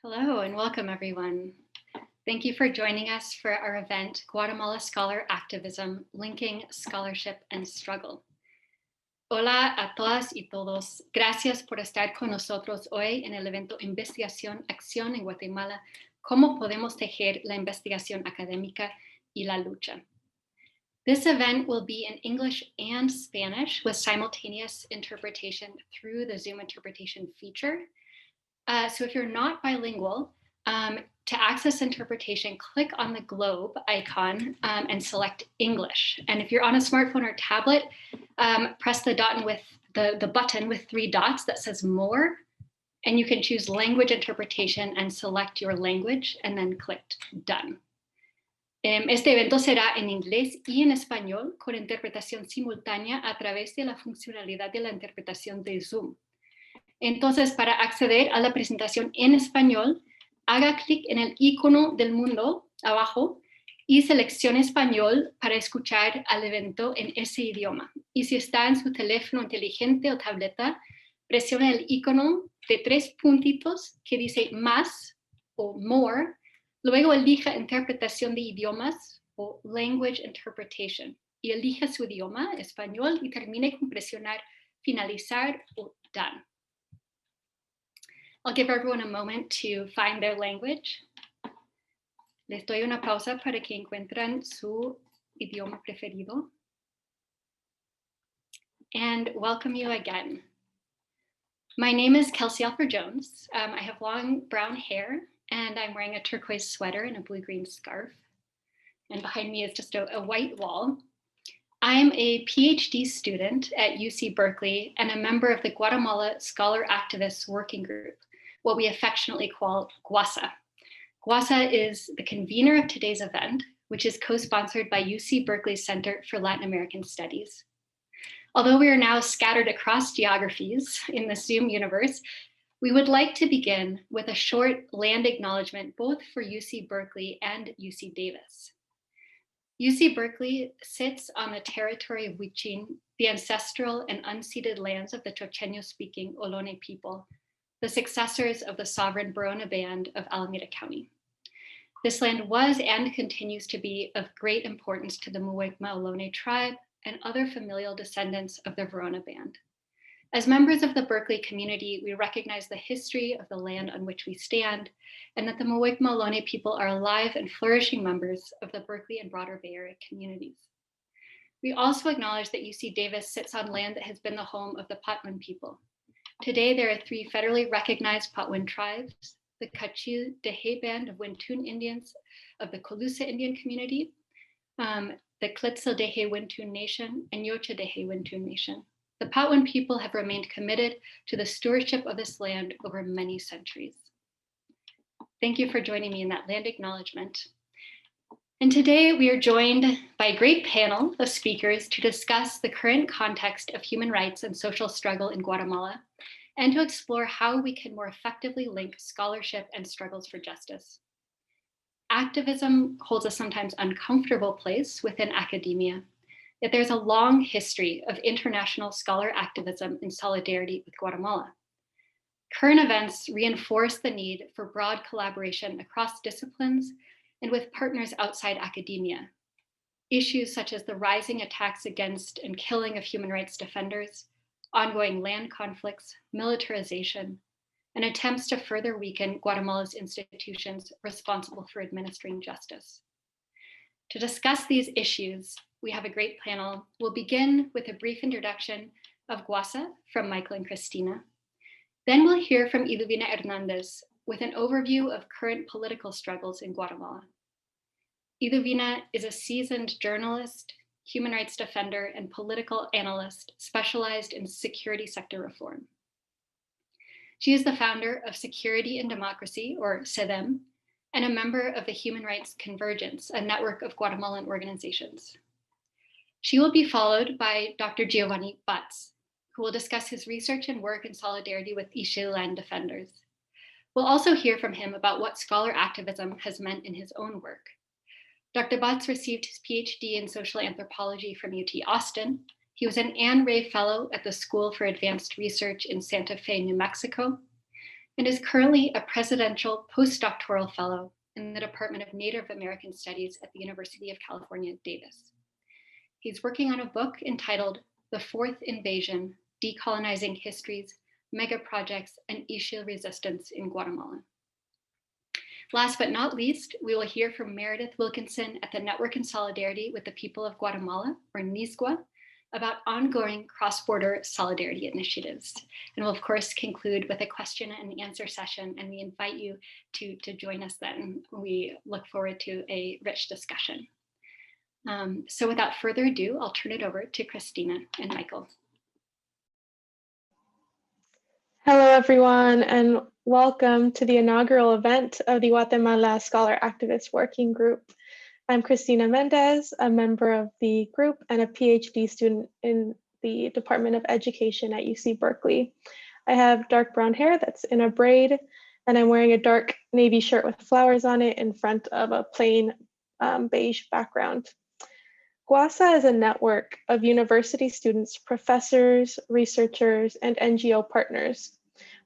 Hello and welcome everyone. Thank you for joining us for our event, Guatemala Scholar Activism, Linking Scholarship and Struggle. Hola a todas y todos. Gracias por estar con nosotros hoy en el evento Investigación Acción en Guatemala, cómo podemos tejer la investigación académica y la lucha. This event will be in English and Spanish with simultaneous interpretation through the Zoom interpretation feature. So if you're not bilingual, to access interpretation, click on the globe icon and select English. And if you're on a smartphone or tablet, press the button with 3 dots that says More, and you can choose Language Interpretation and select your language, and then click Done. Este evento será en inglés y en español con interpretación simultánea a través de la funcionalidad de la interpretación de Zoom. Entonces, para acceder a la presentación en español, haga clic en el icono del mundo abajo y seleccione español para escuchar al evento en ese idioma. Y si está en su teléfono inteligente o tableta, presione el icono de 3 puntitos que dice más o more. Luego elija interpretación de idiomas o language interpretation y elija su idioma, español, y termine con presionar finalizar o done. I'll give everyone a moment to find their language. Les doy una pausa para que encuentren su idioma preferido. And welcome you again. My name is Kelsey Alford Jones. I have long brown hair and I'm wearing a turquoise sweater and a blue-green scarf. And behind me is just a white wall. I'm a PhD student at UC Berkeley and a member of the Guatemala Scholar Activists Working Group, what we affectionately call GUASA. GUASA is the convener of today's event, which is co-sponsored by UC Berkeley Center for Latin American Studies. Although we are now scattered across geographies in the Zoom universe, we would like to begin with a short land acknowledgement both for UC Berkeley and UC Davis. UC Berkeley sits on the territory of Huichin, the ancestral and unceded lands of the Chocheño-speaking Ohlone people, the successors of the sovereign Borona Band of Alameda County. This land was and continues to be of great importance to the Muwekma Ohlone tribe and other familial descendants of the Borona Band. As members of the Berkeley community, we recognize the history of the land on which we stand and that the Muwekma Ohlone people are alive and flourishing members of the Berkeley and broader Bay Area communities. We also acknowledge that UC Davis sits on land that has been the home of the Patwin people. Today, there are 3 federally recognized Patwin tribes, the Kachil Dehe Band of Wintun Indians of the Colusa Indian community, the Tlitzel Dehe Wintun Nation, and Yocha Dehe Wintun Nation. The Patwin people have remained committed to the stewardship of this land over many centuries. Thank you for joining me in that land acknowledgement. And today we are joined by a great panel of speakers to discuss the current context of human rights and social struggle in Guatemala, and to explore how we can more effectively link scholarship and struggles for justice. Activism holds a sometimes uncomfortable place within academia, yet there's a long history of international scholar activism in solidarity with Guatemala. Current events reinforce the need for broad collaboration across disciplines and with partners outside academia. Issues such as the rising attacks against and killing of human rights defenders, ongoing land conflicts, militarization, and attempts to further weaken Guatemala's institutions responsible for administering justice. To discuss these issues, we have a great panel. We'll begin with a brief introduction of GUASA from Michael and Christina. Then we'll hear from Iduvina Hernandez with an overview of current political struggles in Guatemala. Iduvina is a seasoned journalist, human rights defender, and political analyst specialized in security sector reform. She is the founder of Security and Democracy, or SEDEM, and a member of the Human Rights Convergence, a network of Guatemalan organizations. She will be followed by Dr. Giovanni Batz, who will discuss his research and work in solidarity with Ixil land defenders. We'll also hear from him about what scholar activism has meant in his own work. Dr. Batz received his PhD in social anthropology from UT Austin. He was an Anne Ray Fellow at the School for Advanced Research in Santa Fe, New Mexico. and is currently a presidential postdoctoral fellow in the Department of Native American Studies at the University of California, Davis. He's working on a book entitled The Fourth Invasion, Decolonizing Histories, Mega Projects, and Ixil Resistance in Guatemala. Last but not least, we will hear from Meredith Wilkinson at the Network in Solidarity with the People of Guatemala, or NISGUA, about ongoing cross-border solidarity initiatives. And we'll of course conclude with a question and answer session, and we invite you to join us then. We look forward to a rich discussion. So without further ado, I'll turn it over to Christina and Michael. Hello, everyone, and welcome to the inaugural event of the Guatemala Scholar Activist Working Group. I'm Cristina Mendez, a member of the group and a PhD student in the Department of Education at UC Berkeley. I have dark brown hair that's in a braid, and I'm wearing a dark navy shirt with flowers on it in front of a plain beige background. GUASA is a network of university students, professors, researchers, and NGO partners.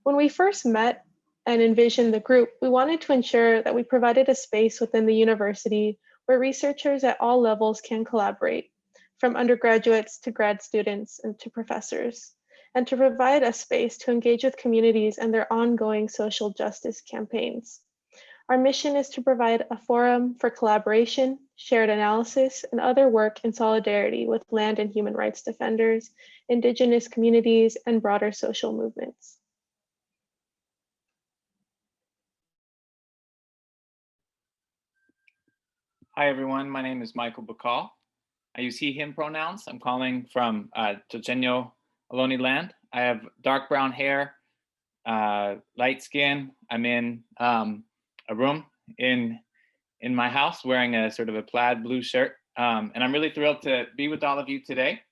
When we first met and envisioned the group, we wanted to ensure that we provided a space within the university where researchers at all levels can collaborate, from undergraduates to grad students and to professors, and to provide a space to engage with communities and their ongoing social justice campaigns. Our mission is to provide a forum for collaboration, shared analysis, and other work in solidarity with land and human rights defenders, Indigenous communities, and broader social movements. Hi, everyone. My name is Michael Bacall. I use he, him pronouns. I'm calling from Chochenyo Ohlone land. I have dark brown hair, light skin. I'm in a room in my house wearing a sort of a plaid blue shirt. And I'm really thrilled to be with all of you today.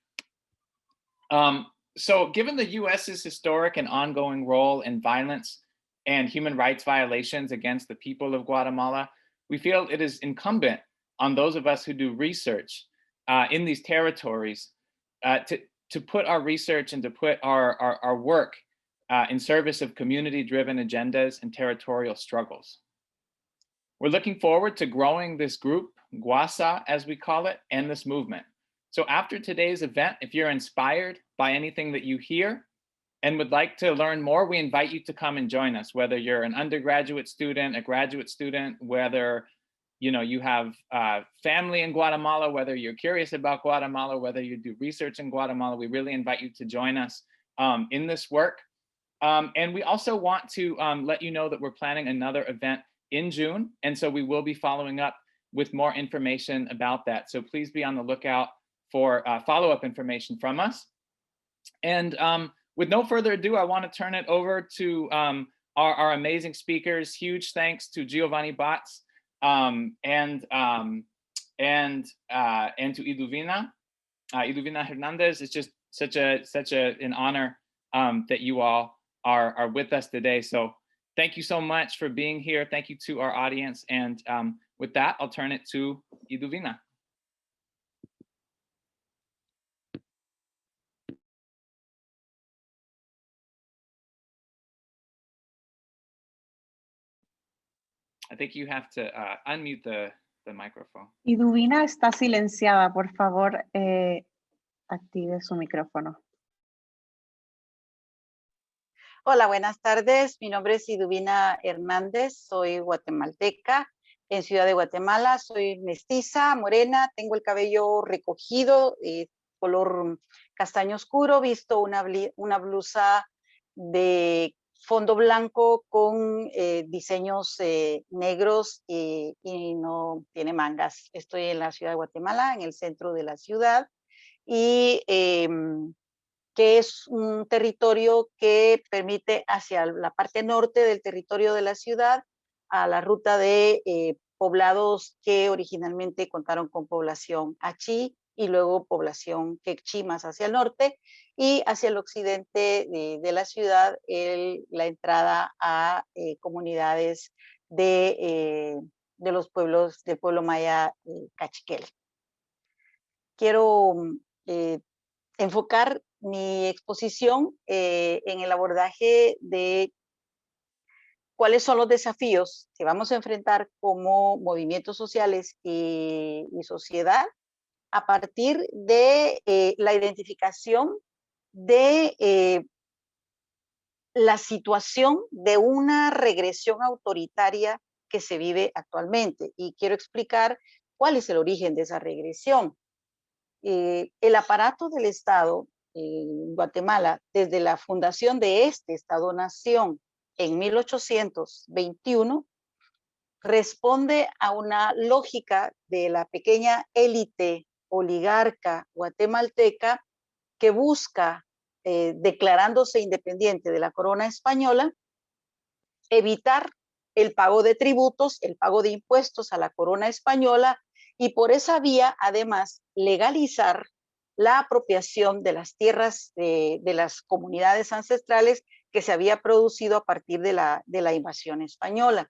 So given the US's historic and ongoing role in violence and human rights violations against the people of Guatemala, we feel it is incumbent on those of us who do research in these territories to put our research and to put our work in service of community-driven agendas and territorial struggles. We're looking forward to growing this group, GUASA as we call it, and this movement. So after today's event, if you're inspired by anything that you hear and would like to learn more, we invite you to come and join us, whether you're an undergraduate student, a graduate student, whether you have family in Guatemala, whether you're curious about Guatemala, whether you do research in Guatemala, we really invite you to join us in this work. And we also want to let you know that we're planning another event in June. And so we will be following up with more information about that. So please be on the lookout for follow-up information from us. And with no further ado, I want to turn it over to our amazing speakers. Huge thanks to Giovanni Batz and to Iduvina Hernandez. It's just such an honor that you all are with us today. So thank you so much for being here. Thank you to our audience. And with that, I'll turn it to Iduvina. I think you have to unmute the microphone. Iduvina está silenciada, por favor, active su micrófono. Hola, buenas tardes. Mi nombre es Iduvina Hernández, soy guatemalteca, en Ciudad de Guatemala, soy mestiza, morena, tengo el cabello recogido, color castaño oscuro, visto una blusa de fondo blanco con diseños negros y no tiene mangas. Estoy en la Ciudad de Guatemala, en el centro de la ciudad, y que es un territorio que permite hacia la parte norte del territorio de la ciudad a la ruta de poblados que originalmente contaron con población achí y luego población quechí más hacia el norte, y hacia el occidente de la ciudad la entrada a comunidades de los pueblos del pueblo maya cachiquel. Quiero enfocar mi exposición en el abordaje de cuáles son los desafíos que vamos a enfrentar como movimientos sociales y sociedad a partir de la identificación de la situación de una regresión autoritaria que se vive actualmente. Y quiero explicar cuál es el origen de esa regresión. El aparato del Estado en Guatemala, desde la fundación de este Estado-Nación en 1821, responde a una lógica de la pequeña élite oligarca guatemalteca que busca, declarándose independiente de la corona española, evitar el pago de tributos, el pago de impuestos a la corona española y por esa vía, además, legalizar la apropiación de las tierras de las comunidades ancestrales que se había producido a partir de la invasión española.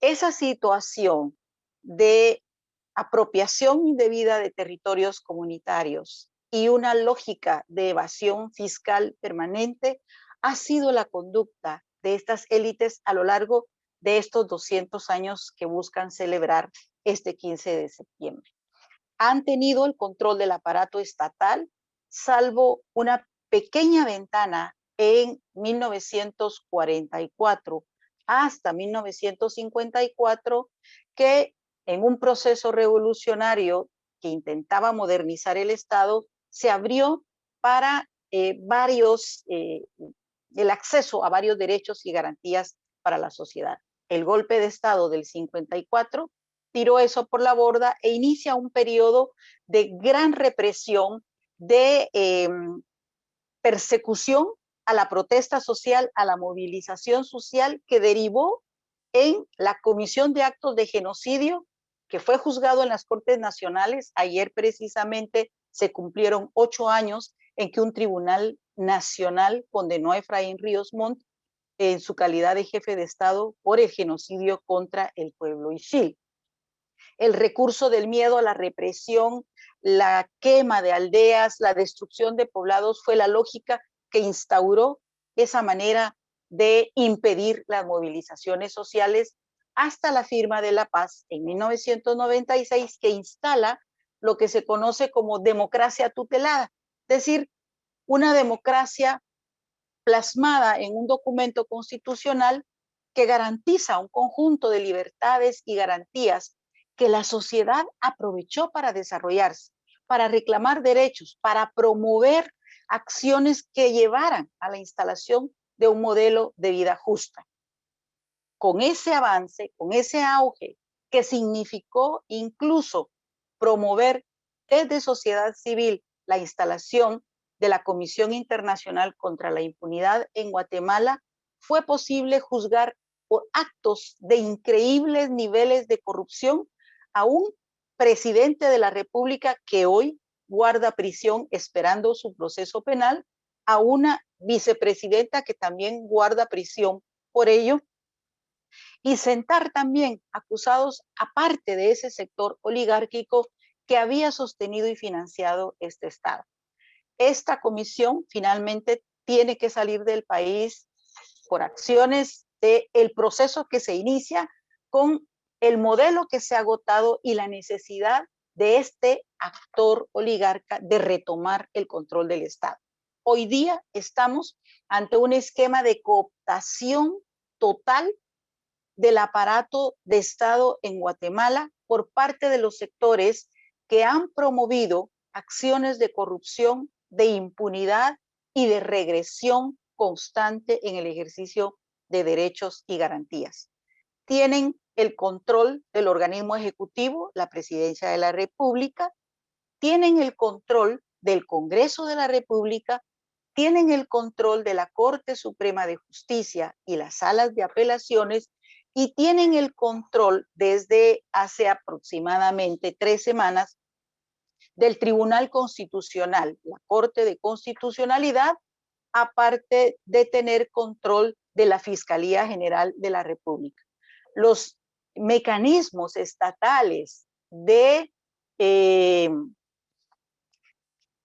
Esa situación de apropiación indebida de territorios comunitarios y una lógica de evasión fiscal permanente ha sido la conducta de estas élites a lo largo de estos 200 años que buscan celebrar este 15 de septiembre. Han tenido el control del aparato estatal, salvo una pequeña ventana en 1944 hasta 1954, que en un proceso revolucionario que intentaba modernizar el Estado, se abrió para el acceso a varios derechos y garantías para la sociedad. El golpe de Estado del 54 tiró eso por la borda e inicia un periodo de gran represión, de persecución a la protesta social, a la movilización social, que derivó en la comisión de actos de genocidio que fue juzgado en las Cortes Nacionales. Ayer precisamente se cumplieron 8 años en que un tribunal nacional condenó a Efraín Ríos Montt en su calidad de jefe de Estado por el genocidio contra el pueblo ixil. El recurso del miedo a la represión, la quema de aldeas, la destrucción de poblados fue la lógica que instauró esa manera de impedir las movilizaciones sociales hasta la firma de la paz en 1996, que instala lo que se conoce como democracia tutelada, es decir, una democracia plasmada en un documento constitucional que garantiza un conjunto de libertades y garantías que la sociedad aprovechó para desarrollarse, para reclamar derechos, para promover acciones que llevaran a la instalación de un modelo de vida justa. Con ese avance, con ese auge que significó incluso promover desde sociedad civil la instalación de la Comisión Internacional contra la Impunidad en Guatemala, fue posible juzgar por actos de increíbles niveles de corrupción a un presidente de la República que hoy guarda prisión esperando su proceso penal, a una vicepresidenta que también guarda prisión por ello, y sentar también acusados aparte de ese sector oligárquico que había sostenido y financiado este Estado. Esta comisión finalmente tiene que salir del país por acciones del proceso que se inicia con el modelo que se ha agotado y la necesidad de este actor oligarca de retomar el control del Estado. Hoy día estamos ante un esquema de cooptación total del aparato de Estado en Guatemala por parte de los sectores que han promovido acciones de corrupción, de impunidad y de regresión constante en el ejercicio de derechos y garantías. Tienen el control del organismo ejecutivo, la Presidencia de la República, tienen el control del Congreso de la República, tienen el control de la Corte Suprema de Justicia y las salas de apelaciones, y tienen el control desde hace aproximadamente 3 semanas del Tribunal Constitucional, la Corte de Constitucionalidad, aparte de tener control de la Fiscalía General de la República. Los mecanismos estatales de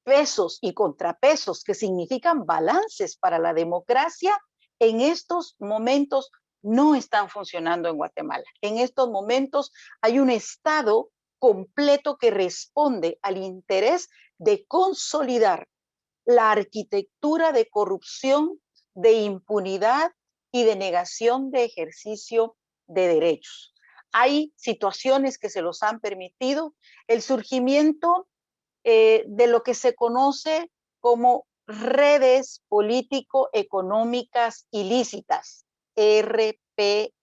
pesos y contrapesos, que significan balances para la democracia, en estos momentos no están funcionando en Guatemala. En estos momentos hay un Estado completo que responde al interés de consolidar la arquitectura de corrupción, de impunidad y de negación de ejercicio de derechos. Hay situaciones que se los han permitido, el surgimiento de lo que se conoce como redes político-económicas ilícitas, RPEIS,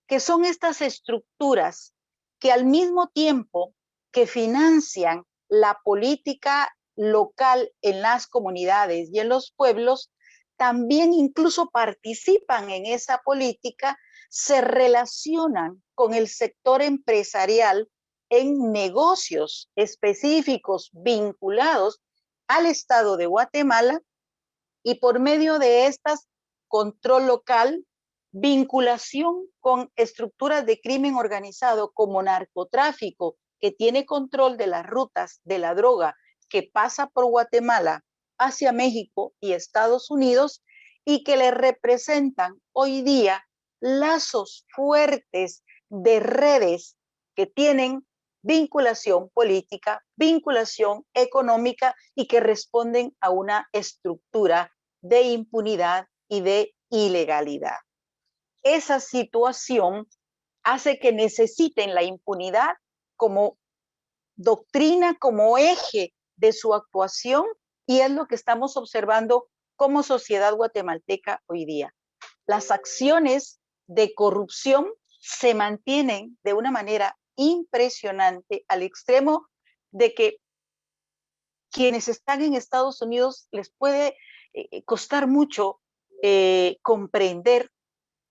que son estas estructuras que al mismo tiempo que financian la política local en las comunidades y en los pueblos, también incluso participan en esa política, se relacionan con el sector empresarial en negocios específicos vinculados al Estado de Guatemala y por medio de estas control local, vinculación con estructuras de crimen organizado como narcotráfico, que tiene control de las rutas de la droga que pasa por Guatemala hacia México y Estados Unidos y que le representan hoy día lazos fuertes de redes que tienen vinculación política, vinculación económica y que responden a una estructura de impunidad y de ilegalidad. Esa situación hace que necesiten la impunidad como doctrina, como eje de su actuación, y es lo que estamos observando como sociedad guatemalteca hoy día. Las acciones de corrupción se mantienen de una manera impresionante al extremo de que quienes están en Estados Unidos les puede costar mucho comprender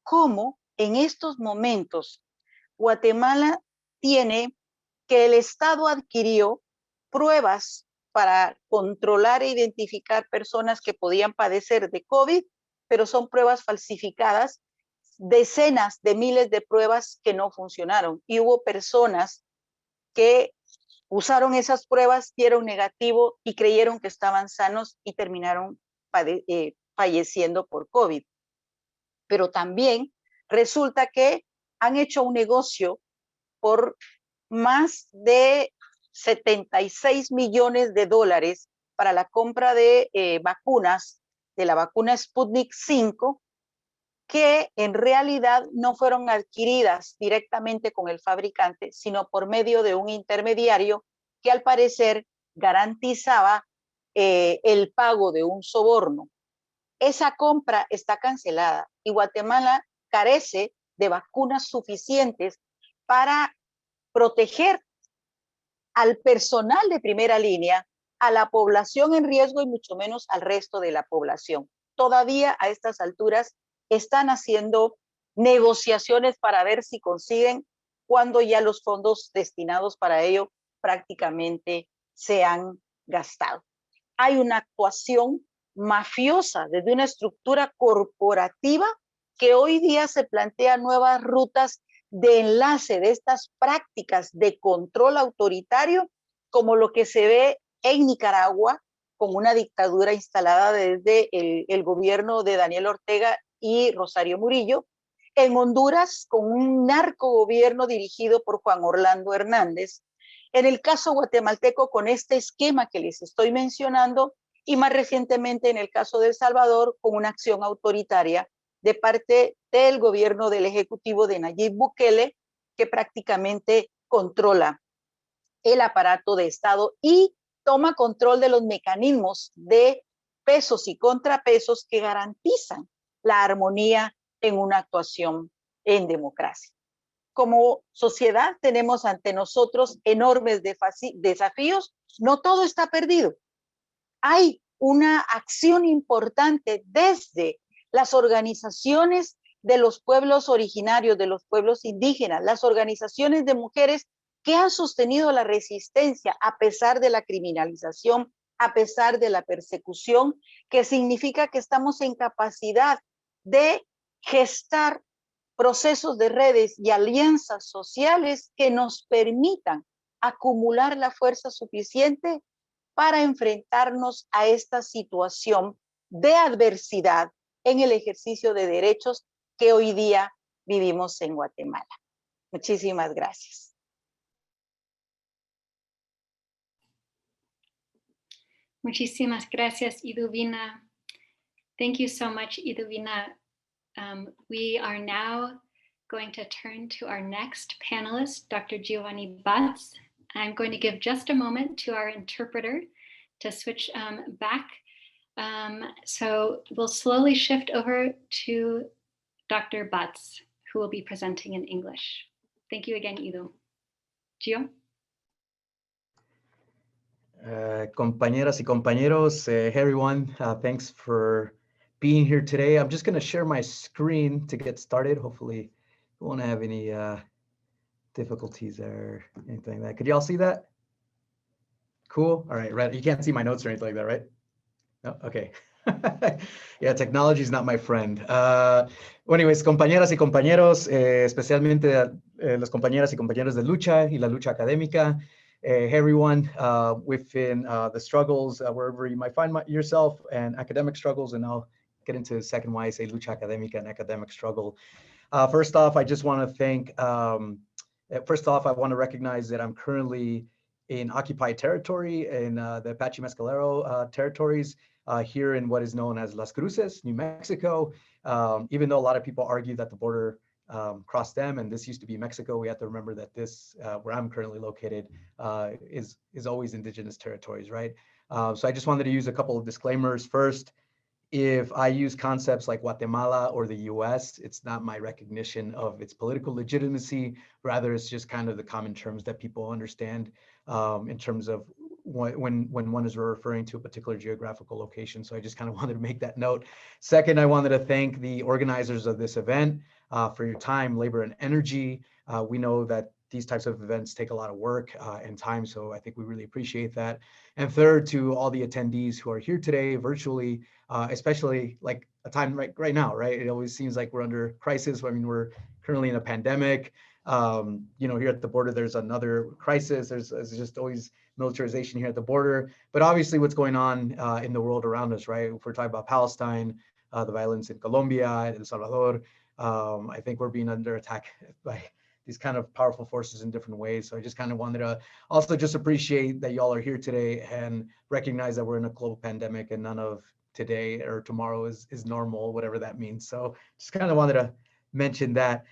cómo en estos momentos Guatemala tiene que el Estado adquirió pruebas para controlar e identificar personas que podían padecer de COVID, pero son pruebas falsificadas, decenas de miles de pruebas que no funcionaron. Y hubo personas que usaron esas pruebas, dieron negativo y creyeron que estaban sanos y terminaron falleciendo por COVID. Pero también resulta que han hecho un negocio por más de 76 millones de dólares para la compra de vacunas, de la vacuna Sputnik 5, que en realidad no fueron adquiridas directamente con el fabricante, sino por medio de un intermediario que al parecer garantizaba el pago de un soborno. Esa compra está cancelada y Guatemala carece de vacunas suficientes para proteger al personal de primera línea, a la población en riesgo y mucho menos al resto de la población. Todavía a estas alturas están haciendo negociaciones para ver si consiguen cuando ya los fondos destinados para ello prácticamente se han gastado. Hay una actuación mafiosa desde una estructura corporativa que hoy día se plantea nuevas rutas de enlace de estas prácticas de control autoritario, como lo que se ve en Nicaragua, con una dictadura instalada desde el gobierno de Daniel Ortega y Rosario Murillo, en Honduras, con un narcogobierno dirigido por Juan Orlando Hernández, en el caso guatemalteco, con este esquema que les estoy mencionando, y más recientemente en el caso de El Salvador, con una acción autoritaria de parte del gobierno del Ejecutivo de Nayib Bukele, que prácticamente controla el aparato de Estado y toma control de los mecanismos de pesos y contrapesos que garantizan la armonía en una actuación en democracia. Como sociedad tenemos ante nosotros enormes desafíos, no todo está perdido. Hay una acción importante desde las organizaciones de los pueblos originarios, de los pueblos indígenas, las organizaciones de mujeres que han sostenido la resistencia a pesar de la criminalización, a pesar de la persecución, que significa que estamos en capacidad de gestar procesos de redes y alianzas sociales que nos permitan acumular la fuerza suficiente para enfrentarnos a esta situación de adversidad en el ejercicio de derechos que hoy día vivimos en Guatemala. Muchísimas gracias. Muchísimas gracias, Iduvina. Thank you so much, Iduvina. We are now going to turn to our next panelist, Dr. Giovanni Batz. I'm going to give just a moment to our interpreter to switch back. So we'll slowly shift over to Dr. Batz, who will be presenting in English. Thank you again, Ido. Gio? Compañeras y compañeros, hey everyone, thanks for being here today. I'm just going to share my screen to get started. Hopefully we won't have any difficulties there, anything like that. Could y'all see that? Cool. All right, right. You can't see my notes or anything like that, right? No, okay. Yeah, technology is not my friend. Well, anyways, compañeras y compañeros, especialmente las compañeras y compañeros de lucha y la lucha académica. Hey everyone, within the struggles, wherever you might find yourself, and academic struggles, and I'll get into the second why I say lucha académica and academic struggle. First off, I just want to thank, first off, I want to recognize that I'm currently in occupied territory in the Apache Mescalero territories here in what is known as Las Cruces, New Mexico. Even though a lot of people argue that the border crossed them and this used to be Mexico, we have to remember that this, where I'm currently located, is always indigenous territories, right? So I just wanted to use a couple of disclaimers. First, if I use concepts like Guatemala or the US, it's not my recognition of its political legitimacy. Rather, it's just kind of the common terms that people understand in terms of when one is referring to a particular geographical location. So I just kind of wanted to make that note. Second, I wanted to thank the organizers of this event for your time, labor, and energy. We know that these types of events take a lot of work and time, so I think we really appreciate that. And third, to all the attendees who are here today virtually, especially like a time right now, right? It always seems like we're under crisis. I mean, we're currently in a pandemic. You know, here at the border, there's another crisis. There's just always militarization here at the border. But obviously what's going on in the world around us, right? If we're talking about Palestine, the violence in Colombia, El Salvador, I think we're being under attack by these kind of powerful forces in different ways. So I just kind of wanted to also just appreciate that y'all are here today and recognize that we're in a global pandemic and none of today or tomorrow is normal, whatever that means. So just kind of wanted to mention that.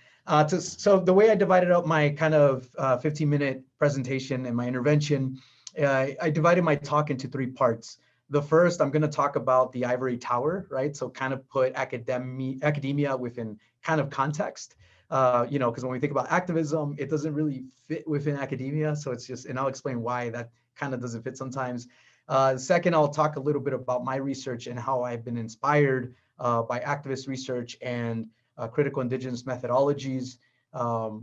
So the way I divided up my kind of 15-minute presentation and my intervention, I divided my talk into 3 parts. The first, I'm going to talk about the ivory tower, right? So kind of put academia within kind of context. You know, because when we think about activism, it doesn't really fit within academia. So it's just, and I'll explain why that kind of doesn't fit sometimes. Second, I'll talk a little bit about my research and how I've been inspired by activist research and critical indigenous methodologies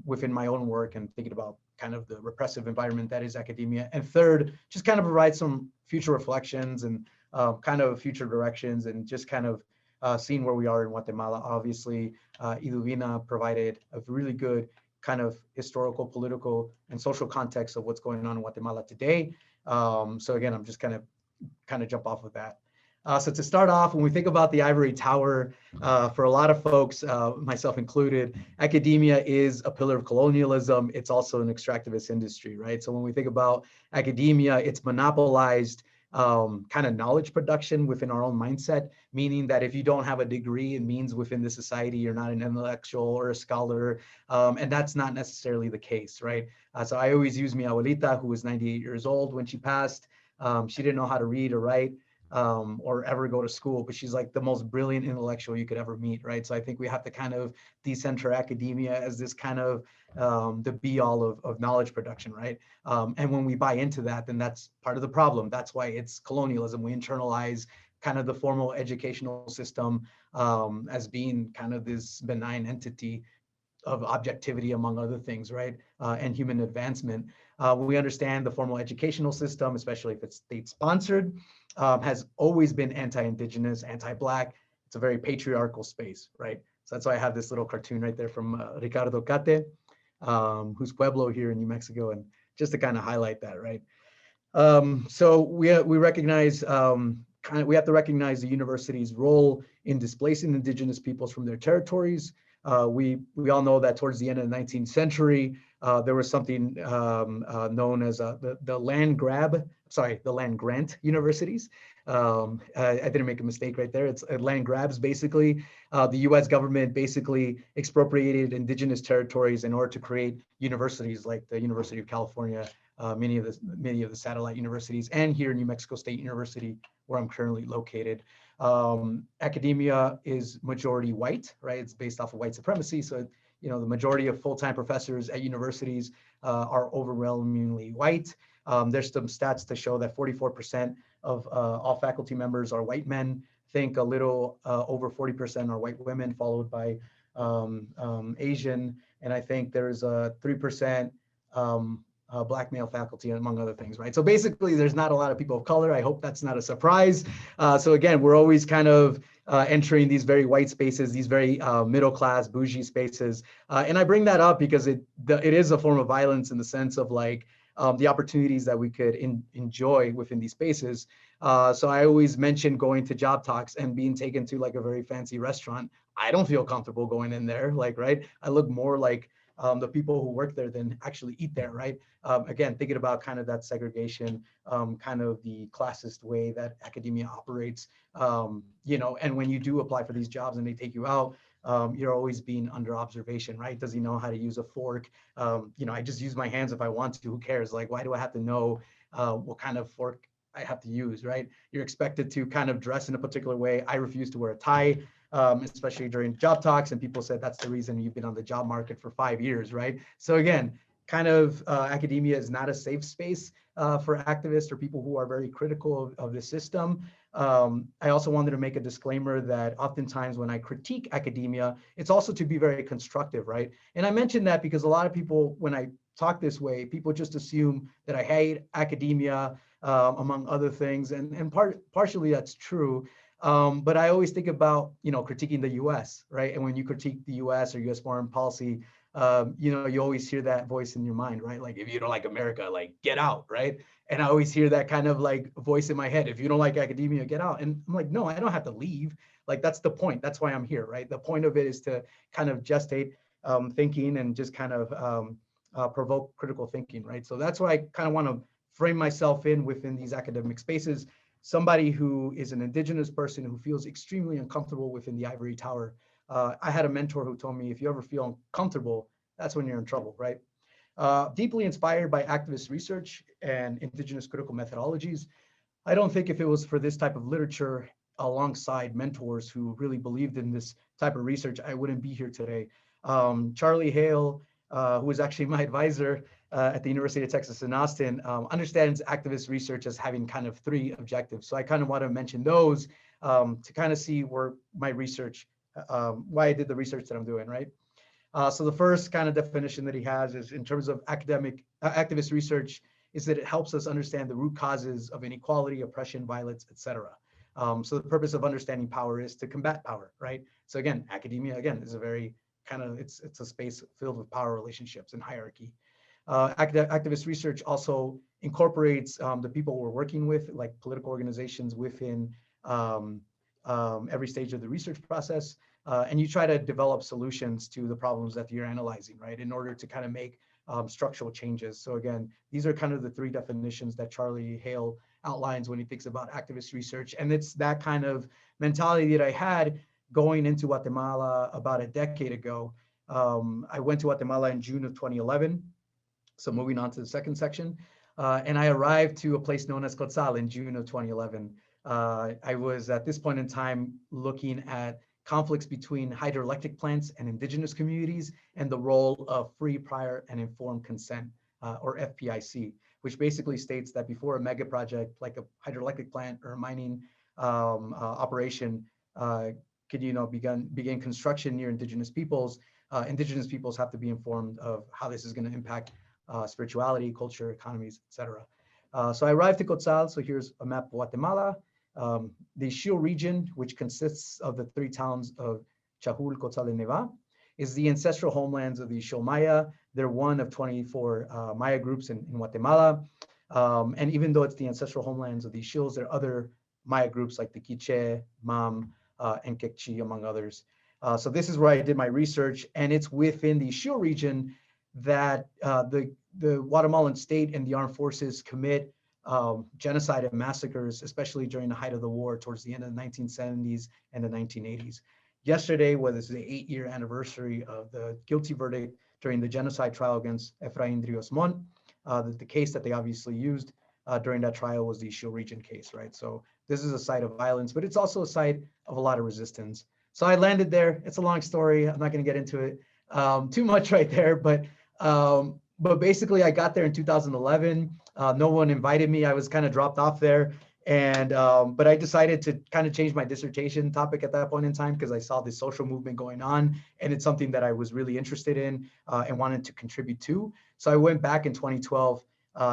within my own work and thinking about kind of the repressive environment that is academia. And third, just kind of provide some future reflections and kind of future directions and just kind of seeing where we are in Guatemala. Obviously, Iduvina provided a really good kind of historical, political, and social context of what's going on in Guatemala today. So again, I'm just kind of jump off of that. So to start off, when we think about the ivory tower, for a lot of folks, myself included, academia is a pillar of colonialism. It's also an extractivist industry, right? So when we think about academia, it's monopolized kind of knowledge production within our own mindset, meaning that if you don't have a degree, it means within the society, you're not an intellectual or a scholar. And that's not necessarily the case, right? So I always use mi abuelita, who was 98 years old when she passed. She didn't know how to read or write or ever go to school, but she's like the most brilliant intellectual you could ever meet, right? So I think we have to kind of decenter academia as this kind of the be all of knowledge production, right? And when we buy into that, then that's part of the problem. That's why it's colonialism. We internalize kind of the formal educational system as being kind of this benign entity of objectivity, among other things, right? And human advancement. We understand the formal educational system, especially if it's state-sponsored, has always been anti-indigenous, anti-Black. It's a very patriarchal space, right? So that's why I have this little cartoon right there from Ricardo Cate, who's Pueblo here in New Mexico, and just to kind of highlight that, right? So we recognize we have to recognize the university's role in displacing indigenous peoples from their territories. We all know that towards the end of the 19th century, there was something known as the land grant universities. I didn't make a mistake right there. It's land grabs, basically. The US government basically expropriated indigenous territories in order to create universities like the University of California, many of the satellite universities, and here New Mexico State University, where I'm currently located. Academia is majority white, right? It's based off of white supremacy. So, the majority of full-time professors at universities are overwhelmingly white. There's some stats to show that 44% of all faculty members are white men. Think a little over 40% are white women, followed by Asian. And I think there's a 3% Black male faculty, among other things, right? So basically, there's not a lot of people of color. I hope that's not a surprise. So again, we're always kind of entering these very white spaces, these very middle-class, bougie spaces. And I bring that up because it is a form of violence in the sense of like the opportunities that we could enjoy within these spaces. So I always mention going to job talks and being taken to like a very fancy restaurant. I don't feel comfortable going in there, like, right? I look more like the people who work there than actually eat there, right? Again, thinking about kind of that segregation, kind of the classist way that academia operates, and when you do apply for these jobs and they take you out, you're always being under observation, right? Does he know how to use a fork? I just use my hands if I want to, who cares? Like, why do I have to know what kind of fork I have to use, right? You're expected to kind of dress in a particular way. I refuse to wear a tie, especially during job talks, and people said that's the reason you've been on the job market for 5 years, right? So again, kind of academia is not a safe space for activists or people who are very critical of the system. I also wanted to make a disclaimer that oftentimes when I critique academia, it's also to be very constructive, right? And I mentioned that because a lot of people, when I talk this way, people just assume that I hate academia, among other things, and partially that's true. But I always think about, critiquing the US, right? And when you critique the US or US foreign policy, you always hear that voice in your mind, right? Like, if you don't like America, like, get out, right? And I always hear that kind of like voice in my head. If you don't like academia, get out. And I'm like, no, I don't have to leave. Like, that's the point. That's why I'm here, right? The point of it is to kind of gestate thinking and just kind of provoke critical thinking, right? So that's why I kind of want to frame myself within these academic spaces. Somebody who is an indigenous person who feels extremely uncomfortable within the ivory tower. I had a mentor who told me, if you ever feel uncomfortable, that's when you're in trouble, right? Deeply inspired by activist research and indigenous critical methodologies. I don't think if it was for this type of literature alongside mentors who really believed in this type of research, I wouldn't be here today. Charlie Hale, who was actually my advisor at the University of Texas in Austin, understands activist research as having kind of 3 objectives. So I kind of want to mention those to kind of see where my research, why I did the research that I'm doing, right? So the first kind of definition that he has is, in terms of activist research, is that it helps us understand the root causes of inequality, oppression, violence, etc. So the purpose of understanding power is to combat power, right? So again, academia, again, is a very kind of, it's a space filled with power relationships and hierarchy. Activist research also incorporates the people we're working with, like political organizations, within every stage of the research process. And you try to develop solutions to the problems that you're analyzing, right, in order to kind of make structural changes. So again, these are kind of the 3 definitions that Charlie Hale outlines when he thinks about activist research. And it's that kind of mentality that I had going into Guatemala about a decade ago. I went to Guatemala in June of 2011. So moving on to the second section. And I arrived to a place known as Cotzal in June of 2011. I was at this point in time looking at conflicts between hydroelectric plants and indigenous communities, and the role of free, prior, and informed consent, or FPIC, which basically states that before a mega project like a hydroelectric plant or a mining operation could begin construction near indigenous peoples have to be informed of how this is going to impact spirituality, culture, economies, etc. So I arrived to Cotzal. So here's a map of Guatemala. The Xio region, which consists of the 3 towns of Chahul, Cotzal, and Neva, is the ancestral homelands of the Xio Maya. They're one of 24 Maya groups in Guatemala. And even though it's the ancestral homelands of the Xios, there are other Maya groups like the Quiche, Mam, and Kekchi, among others. So this is where I did my research, and it's within the Xio region that the Guatemalan state and the armed forces commit genocide and massacres, especially during the height of the war towards the end of the 1970s and the 1980s. Yesterday was the 8-year anniversary of the guilty verdict during the genocide trial against Efraín Ríos Montt. The case that they obviously used during that trial was the Xio region case, right? So this is a site of violence, but it's also a site of a lot of resistance. So I landed there. It's a long story. I'm not going to get into it too much right there, but basically I got there in 2011. No one invited me. I was kind of dropped off there. And but I decided to kind of change my dissertation topic at that point in time because I saw this social movement going on, and it's something that I was really interested in and wanted to contribute to. So I went back in 2012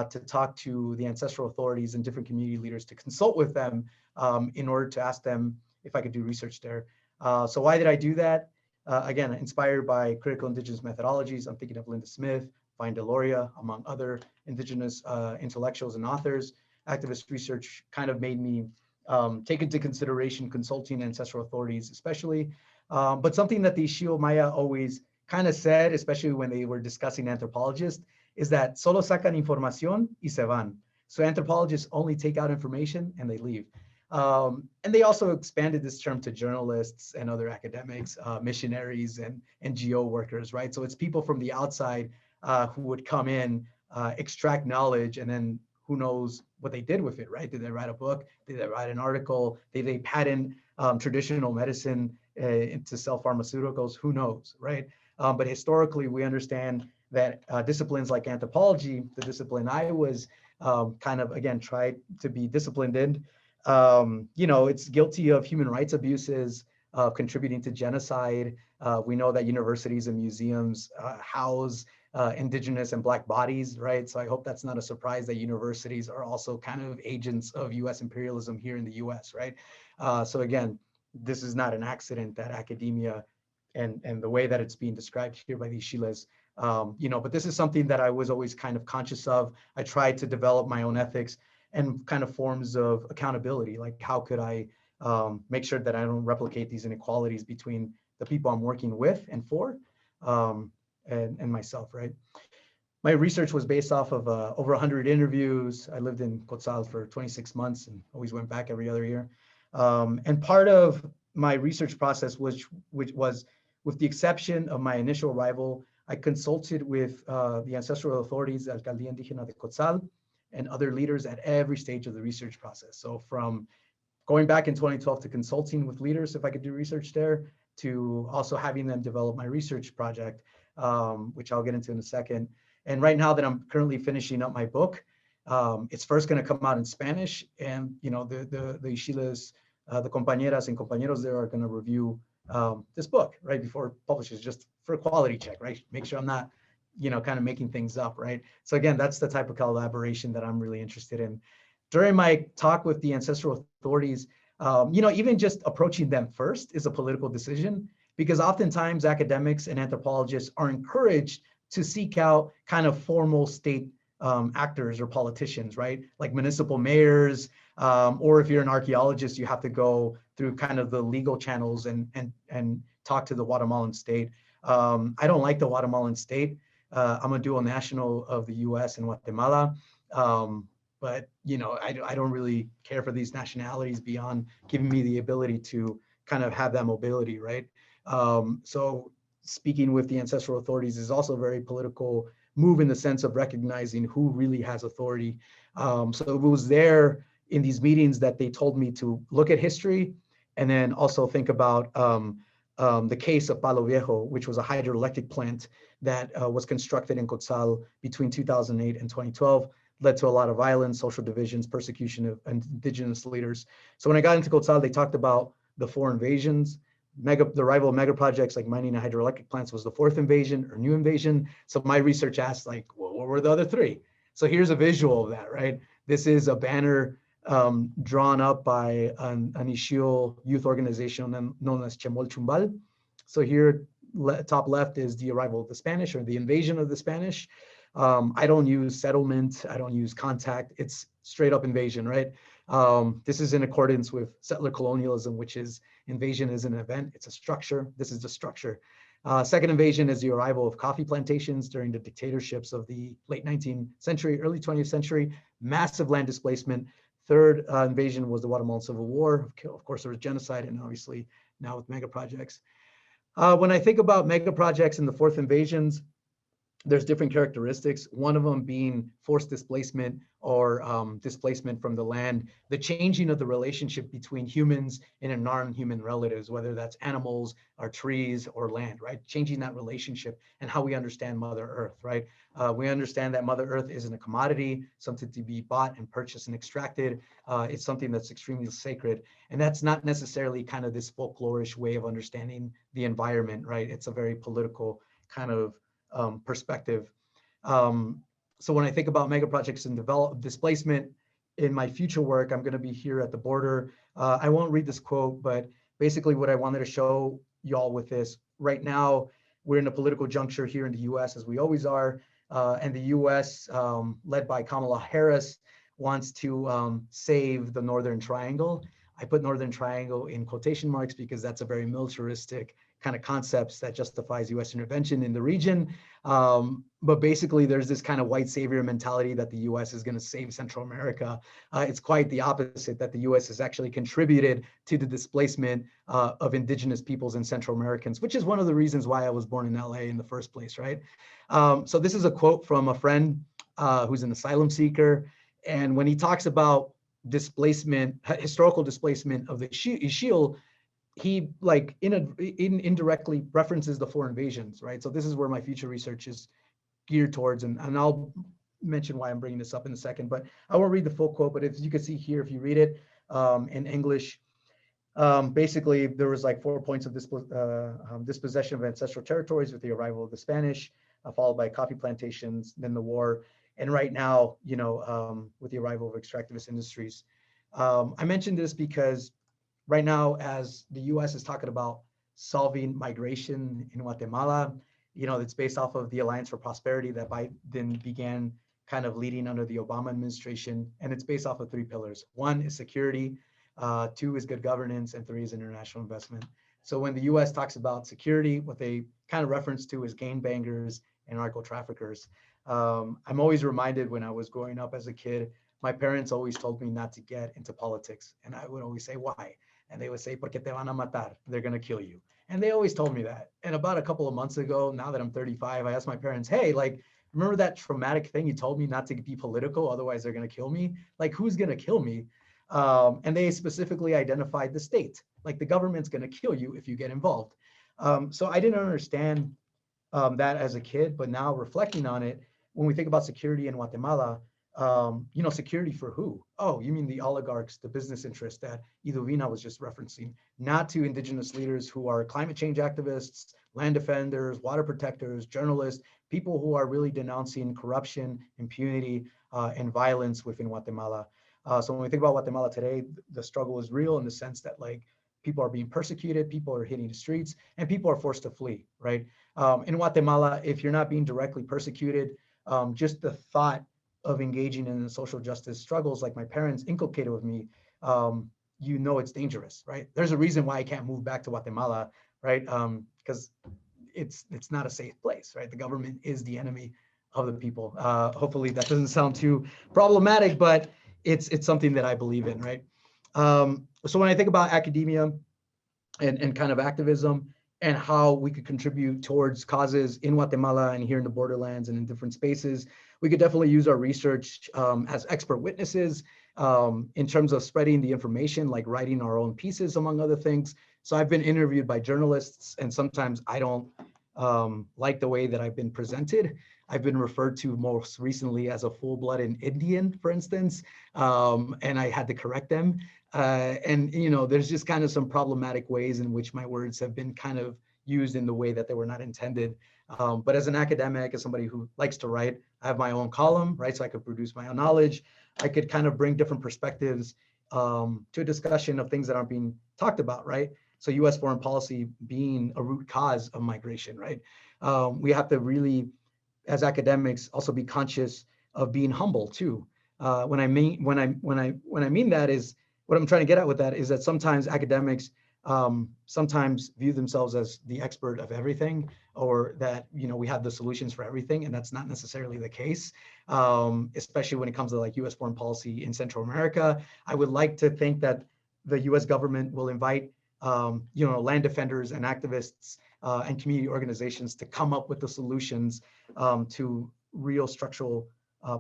to talk to the ancestral authorities and different community leaders to consult with them in order to ask them if I could do research there. So why did I do that? Again, inspired by critical indigenous methodologies. I'm thinking of Linda Smith, Vine Deloria, among other indigenous intellectuals and authors. Activist research kind of made me take into consideration consulting ancestral authorities, especially. But something that the Xio Maya always kind of said, especially when they were discussing anthropologists, is that solo sacan información y se van. So anthropologists only take out information and they leave. And they also expanded this term to journalists and other academics, missionaries and NGO workers, right? So it's people from the outside who would come in, extract knowledge, and then who knows what they did with it, right? Did they write a book? Did they write an article? Did they patent traditional medicine to sell pharmaceuticals? Who knows, right? But historically, we understand that disciplines like anthropology, the discipline I was kind of, again, tried to be disciplined in, it's guilty of human rights abuses, contributing to genocide. We know that universities and museums house indigenous and Black bodies, right? So I hope that's not a surprise that universities are also kind of agents of US imperialism here in the US, right? So again, this is not an accident that academia and the way that it's being described here by these Xiles, but this is something that I was always kind of conscious of. I tried to develop my own ethics and kind of forms of accountability, like how could I make sure that I don't replicate these inequalities between the people I'm working with and for, and myself, right? My research was based off of over 100 interviews. I lived in Quetzal for 26 months and always went back every other year. And part of my research process, which was, with the exception of my initial arrival, I consulted with the ancestral authorities, Alcaldía Indígena de Quetzal, and other leaders at every stage of the research process. So from going back in 2012 to consulting with leaders, if I could do research there, to also having them develop my research project, which I'll get into in a second. And right now that I'm currently finishing up my book, it's first going to come out in Spanish, and the Xiles, the compañeras and compañeros there are going to review this book right before it publishes, just for a quality check, right? Make sure I'm not, kind of making things up, right? So again, that's the type of collaboration that I'm really interested in. During my talk with the ancestral authorities, even just approaching them first is a political decision, because oftentimes academics and anthropologists are encouraged to seek out kind of formal state actors or politicians, right? Like municipal mayors, or if you're an archaeologist, you have to go through kind of the legal channels and talk to the Guatemalan state. I don't like the Guatemalan state. I'm a dual national of the US and Guatemala. But I don't really care for these nationalities beyond giving me the ability to kind of have that mobility, right? So speaking with the ancestral authorities is also a very political move in the sense of recognizing who really has authority. So it was there in these meetings that they told me to look at history and then also think about the case of Palo Viejo, which was a hydroelectric plant that was constructed in Quetzal between 2008 and 2012, led to a lot of violence, social divisions, persecution of indigenous leaders. So when I got into Quetzal, they talked about the 4 invasions. The rival mega projects like mining and hydroelectric plants was the 4th invasion or new invasion. So my research asked, like, well, what were the other 3? So here's a visual of that, right? This is a banner drawn up by an Ixil youth organization known as Chemol Chumbal. So here, top left is the arrival of the Spanish, or the invasion of the Spanish. I don't use settlement. I don't use contact. It's straight up invasion, right? This is in accordance with settler colonialism, which is invasion is an event. It's a structure. This is the structure. Second invasion is the arrival of coffee plantations during the dictatorships of the late 19th century, early 20th century, massive land displacement. Third invasion was the Guatemalan Civil War. Of course, there was genocide, and obviously now with mega projects. When I think about mega projects and the fourth invasions, there's different characteristics, one of them being forced displacement or displacement from the land, the changing of the relationship between humans and non-human relatives, whether that's animals or trees or land, right? Changing that relationship and how we understand Mother Earth, right? We understand that Mother Earth isn't a commodity, something to be bought and purchased and extracted. It's something that's extremely sacred. And that's not necessarily kind of this folklorish way of understanding the environment, right? It's a very political kind of perspective. So when I think about mega projects and displacement in my future work, I'm going to be here at the border. I won't read this quote, but basically what I wanted to show y'all with this, right now, we're in a political juncture here in the US, as we always are, and the US, led by Kamala Harris, wants to save the Northern Triangle. I put Northern Triangle in quotation marks because that's a very militaristic kind of concepts that justifies US intervention in the region. But basically there's this kind of white savior mentality that the US is going to save Central America. It's quite the opposite, that the US has actually contributed to the displacement of indigenous peoples and Central Americans, which is one of the reasons why I was born in LA in the first place, right? So this is a quote from a friend who's an asylum seeker. And when he talks about displacement, historical displacement of the Ixil, he like indirectly references the four invasions, right? So this is where my future research is geared towards, and I'll mention why I'm bringing this up in a second, but I won't read the full quote, but as you can see here, if you read it in English, basically there was like 4 points of dispossession of ancestral territories with the arrival of the Spanish, followed by coffee plantations, then the war, and right now, you know, with the arrival of extractivist industries. I mentioned this because right now, as the US is talking about solving migration in Guatemala, you know, it's based off of the Alliance for Prosperity that Biden began kind of leading under the Obama administration. And it's based off of 3 pillars. 1 is security, 2 is good governance, and 3 is international investment. So when the US talks about security, what they kind of reference to is gangbangers and narco traffickers. I'm always reminded when I was growing up as a kid, my parents always told me not to get into politics. And I would always say, why? And they would say, porque te van a matar, they're gonna kill you. And they always told me that. And about a couple of months ago, now that I'm 35, I asked my parents, hey, like, remember that traumatic thing you told me not to be political, otherwise they're gonna kill me? Like, who's gonna kill me? And they specifically identified the state. Like, the government's gonna kill you if you get involved. So I didn't understand that as a kid, but now reflecting on it, when we think about security in Guatemala, you know, security for who? Oh, you mean the oligarchs, the business interests that Iduvina was just referencing, not to indigenous leaders who are climate change activists, land defenders, water protectors, journalists, people who are really denouncing corruption, impunity, and violence within Guatemala. So when we think about Guatemala today, the struggle is real in the sense that like people are being persecuted, people are hitting the streets, and people are forced to flee, right? In Guatemala, if you're not being directly persecuted, just the thought of engaging in the social justice struggles like my parents inculcated with me, you know it's dangerous, right? There's a reason why I can't move back to Guatemala, right? Because it's not a safe place, right? The government is the enemy of the people. Hopefully that doesn't sound too problematic, but it's something that I believe in, right? So when I think about academia and kind of activism and how we could contribute towards causes in Guatemala and here in the borderlands and in different spaces, we could definitely use our research as expert witnesses in terms of spreading the information, like writing our own pieces, among other things. So I've been interviewed by journalists, and sometimes I don't like the way that I've been presented. I've been referred to most recently as a full-blooded Indian, for instance, and I had to correct them. And, you know, there's just kind of some problematic ways in which my words have been kind of used in the way that they were not intended. But as an academic, as somebody who likes to write, I have my own column, right? So I could produce my own knowledge. I could kind of bring different perspectives to a discussion of things that aren't being talked about, right? So US foreign policy being a root cause of migration, right? We have to really as academics, also be conscious of being humble too. When I mean that is, what I'm trying to get at with that is that sometimes academics sometimes view themselves as the expert of everything, or that, you know, we have the solutions for everything, and that's not necessarily the case, especially when it comes to like US foreign policy in Central America. I would like to think that the US government will invite you know, land defenders and activists and community organizations to come up with the solutions to real structural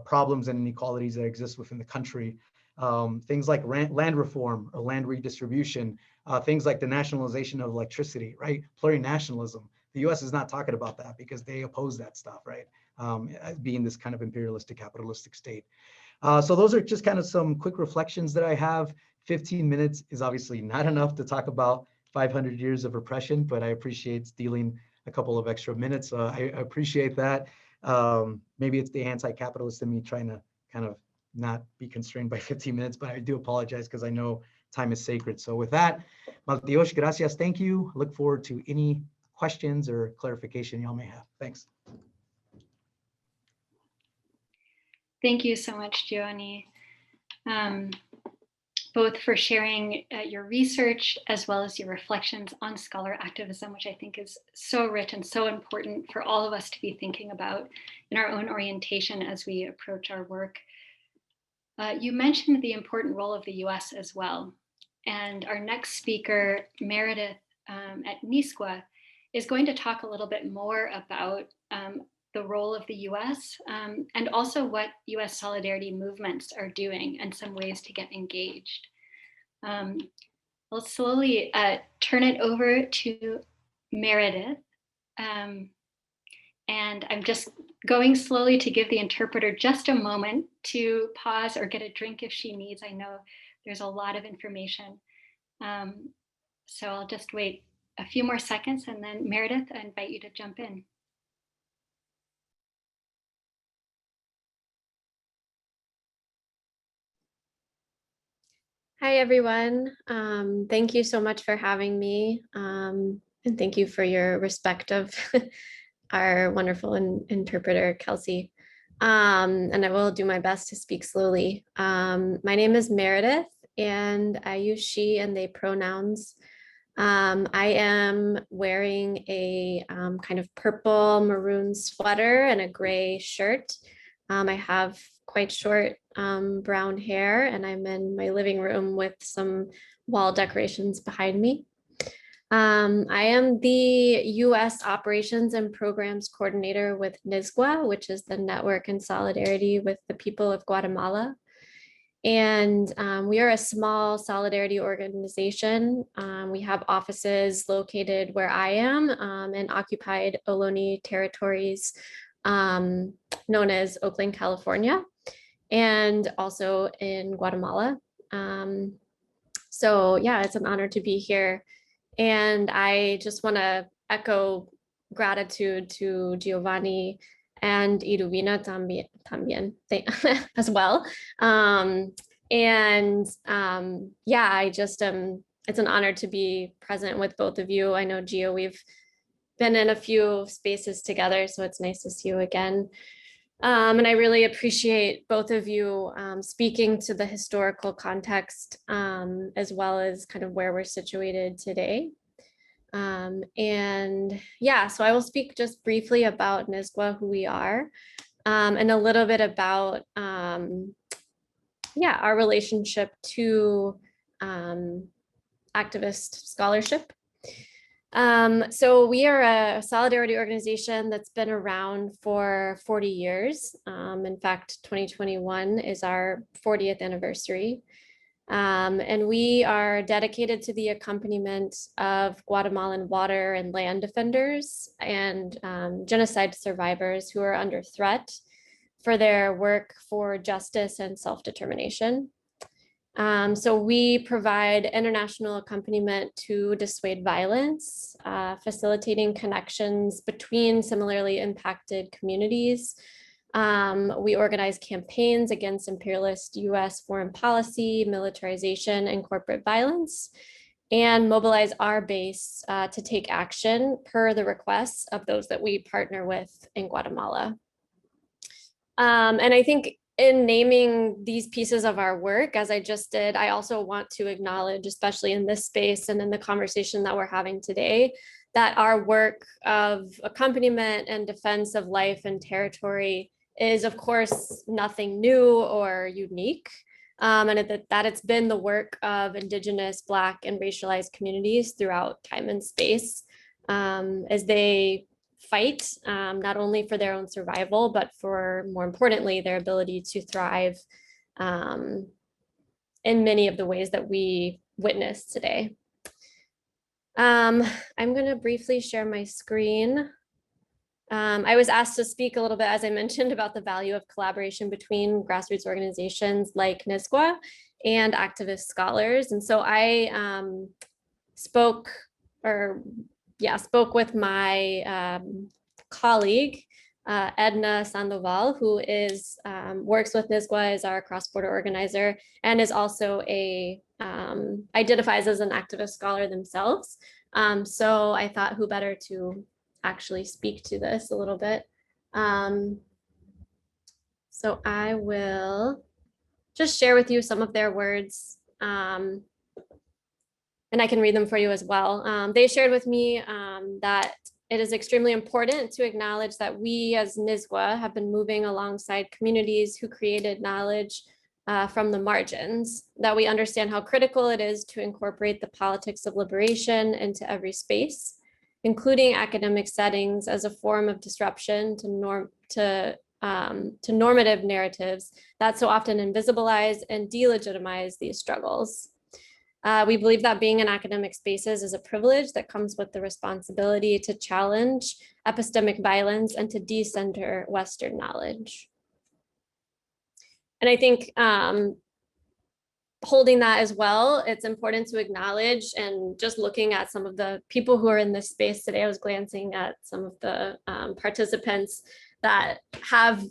problems and inequalities that exist within the country. Things like land reform or land redistribution, things like the nationalization of electricity, right? Plurinationalism. The US is not talking about that because they oppose that stuff, right? Being this kind of imperialistic, capitalistic state. So those are just kind of some quick reflections that I have. 15 minutes is obviously not enough to talk about 500 years of repression, but I appreciate stealing a couple of extra minutes. I appreciate that. Maybe it's the anti-capitalist in me trying to kind of not be constrained by 15 minutes, but I do apologize because I know time is sacred. So with that, Malteosh, gracias, thank you. Look forward to any questions or clarification y'all may have. Thanks. Thank you so much, Giovanni, both for sharing your research as well as your reflections on scholar activism, which I think is so rich and so important for all of us to be thinking about in our own orientation as we approach our work. You mentioned the important role of the US as well. And our next speaker, Meredith at NISCWA, is going to talk a little bit more about the role of the US and also what US solidarity movements are doing and some ways to get engaged. I'll slowly turn it over to Meredith. And I'm just going slowly to give the interpreter just a moment to pause or get a drink if she needs. I know there's a lot of information. So I'll just wait a few more seconds, and then Meredith, I invite you to jump in. Hi, everyone. Thank you so much for having me. And thank you for your respect of our wonderful interpreter, Kelsey. And I will do my best to speak slowly. My name is Meredith, and I use she and they pronouns. I am wearing a kind of purple maroon sweater and a gray shirt. I have quite short brown hair, and I'm in my living room with some wall decorations behind me. I am the US Operations and Programs Coordinator with NISGWA, which is the Network in Solidarity with the People of Guatemala. And we are a small solidarity organization. We have offices located where I am in occupied Ohlone territories, known as Oakland, California, and also in Guatemala. So yeah, it's an honor to be here. And I just want to echo gratitude to Giovanni and Iduvina también as well. Yeah, I just it's an honor to be present with both of you. I know, Gio, we've been in a few spaces together, so it's nice to see you again. And I really appreciate both of you speaking to the historical context as well as kind of where we're situated today. And yeah, so I will speak just briefly about NISGWA, who we are, and a little bit about, yeah, our relationship to activist scholarship. So we are a solidarity organization that's been around for 40 years. In fact, 2021 is our 40th anniversary. And we are dedicated to the accompaniment of Guatemalan water and land defenders and genocide survivors who are under threat for their work for justice and self-determination. So we provide international accompaniment to dissuade violence, facilitating connections between similarly impacted communities. We organize campaigns against imperialist US foreign policy, militarization, and corporate violence, and mobilize our base to take action per the requests of those that we partner with in Guatemala. And I think in naming these pieces of our work, as I just did, I also want to acknowledge, especially in this space and in the conversation that we're having today, that our work of accompaniment and defense of life and territory is, of course, nothing new or unique. And that it's been the work of Indigenous, Black, and racialized communities throughout time and space as they fight not only for their own survival, but for, more importantly, their ability to thrive in many of the ways that we witness today. I'm going to briefly share my screen. I was asked to speak a little bit, as I mentioned, about the value of collaboration between grassroots organizations like NSGWA and activist scholars. And so I spoke with my colleague, Edna Sandoval, who is works with NSGWA as our cross-border organizer and is also identifies as an activist scholar themselves. So I thought who better to actually speak to this a little bit. So I will just share with you some of their words, and I can read them for you as well. They shared with me that it is extremely important to acknowledge that we as NSGWA have been moving alongside communities who created knowledge from the margins, that we understand how critical it is to incorporate the politics of liberation into every space, including academic settings, as a form of disruption to normative narratives that so often invisibilize and delegitimize these struggles. We believe that being in academic spaces is a privilege that comes with the responsibility to challenge epistemic violence and to decenter Western knowledge. And I think holding that as well, it's important to acknowledge, and just looking at some of the people who are in this space today, I was glancing at some of the participants that have,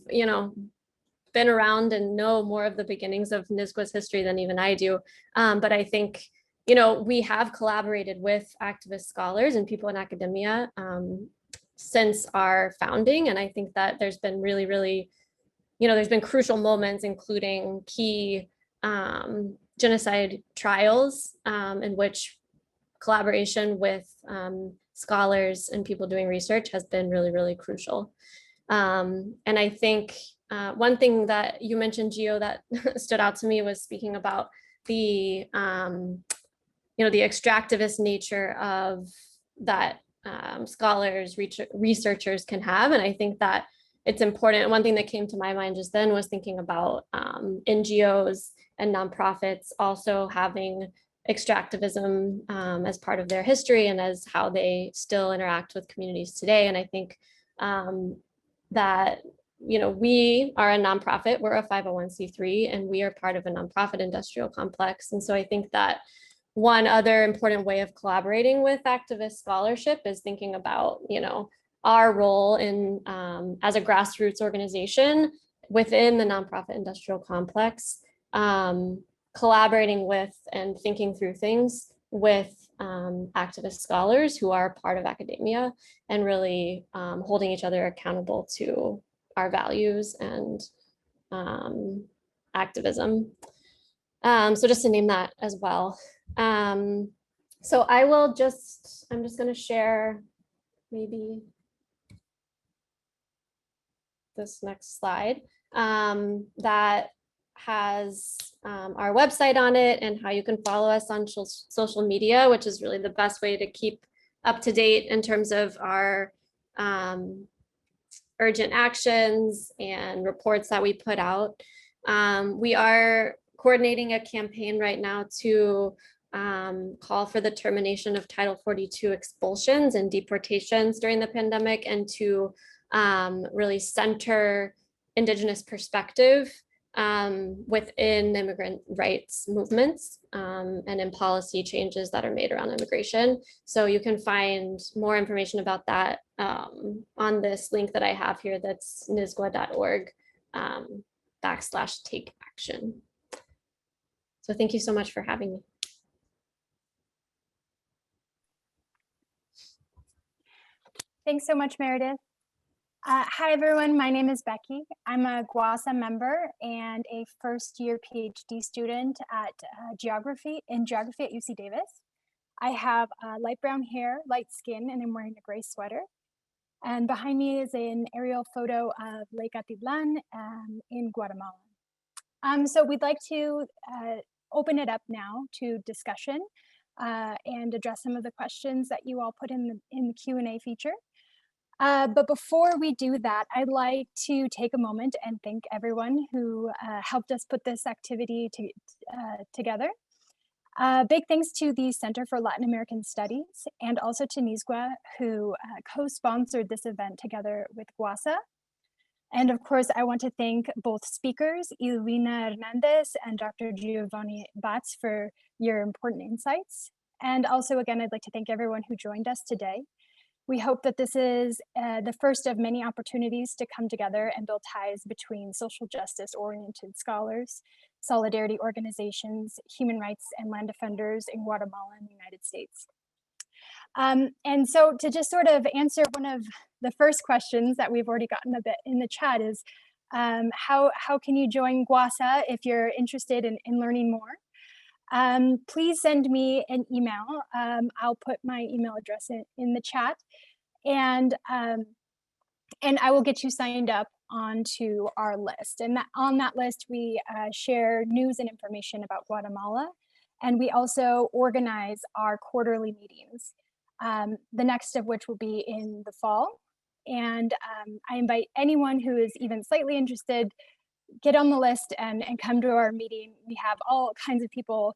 been around and know more of the beginnings of NSGWA's history than even I do. But I think, we have collaborated with activist scholars and people in academia since our founding. And I think that there's been really, there's been crucial moments, including key genocide trials in which collaboration with scholars and people doing research has been really crucial. And I think one thing that you mentioned, Gio, that stood out to me was speaking about the, the extractivist nature of that scholars, researchers can have. And I think that it's important. One thing that came to my mind just then was thinking about NGOs and nonprofits also having extractivism as part of their history and as how they still interact with communities today. And I think that, we are a nonprofit, we're a 501c3, and we are part of a nonprofit industrial complex. And so I think that one other important way of collaborating with activist scholarship is thinking about, our role in as a grassroots organization within the nonprofit industrial complex, collaborating with and thinking through things with activist scholars who are part of academia, and really holding each other accountable to our values and activism. So just to name that as well. So I'm just going to share maybe this next slide that has our website on it and how you can follow us on social media, which is really the best way to keep up to date in terms of our urgent actions and reports that we put out. We are coordinating a campaign right now to call for the termination of Title 42 expulsions and deportations during the pandemic, and to really center Indigenous perspective within immigrant rights movements and in policy changes that are made around immigration. So you can find more information about that on this link that I have here, that's nsgwa.org/take action. So thank you so much for having me. Thanks so much, Meredith. Hi, everyone. My name is Becky. I'm a GWASA member and a first-year PhD student at geography at UC Davis. I have light brown hair, light skin, and I'm wearing a gray sweater. And behind me is an aerial photo of Lake Atitlan in Guatemala. So we'd like to open it up now to discussion and address some of the questions that you all put in the Q&A feature. But before we do that, I'd like to take a moment and thank everyone who helped us put this activity together. Big thanks to the Center for Latin American Studies and also to NISGWA, who co-sponsored this event together with GWASA. And of course, I want to thank both speakers, Iduvina Hernandez and Dr. Giovanni Batz, for your important insights. And also, again, I'd like to thank everyone who joined us today. We hope that this is the first of many opportunities to come together and build ties between social justice-oriented scholars, solidarity organizations, human rights and land defenders in Guatemala and the United States. And so to just sort of answer one of the first questions that we've already gotten a bit in the chat is, how can you join GWASA if you're interested in learning more? Please send me an email. I'll put my email address in the chat, and I will get you signed up onto our list. And on that list, we share news and information about Guatemala, and we also organize our quarterly meetings, the next of which will be in the fall. And I invite anyone who is even slightly interested, get on the list and come to our meeting. We have all kinds of people,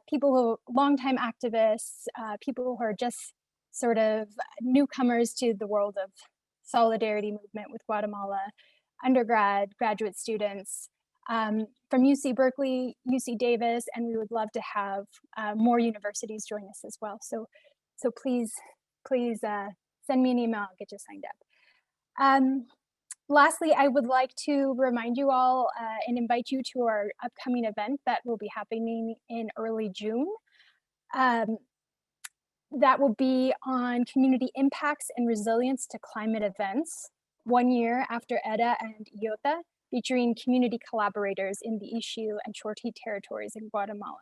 people who are longtime activists, people who are just sort of newcomers to the world of solidarity movement with Guatemala, undergrad, graduate students from UC Berkeley, UC Davis, and we would love to have more universities join us as well. So please send me an email, I'll get you signed up. Lastly, I would like to remind you all and invite you to our upcoming event that will be happening in early June. That will be on community impacts and resilience to climate events, 1 year after EDA and IOTA, featuring community collaborators in the Ishiu and Chorti territories in Guatemala.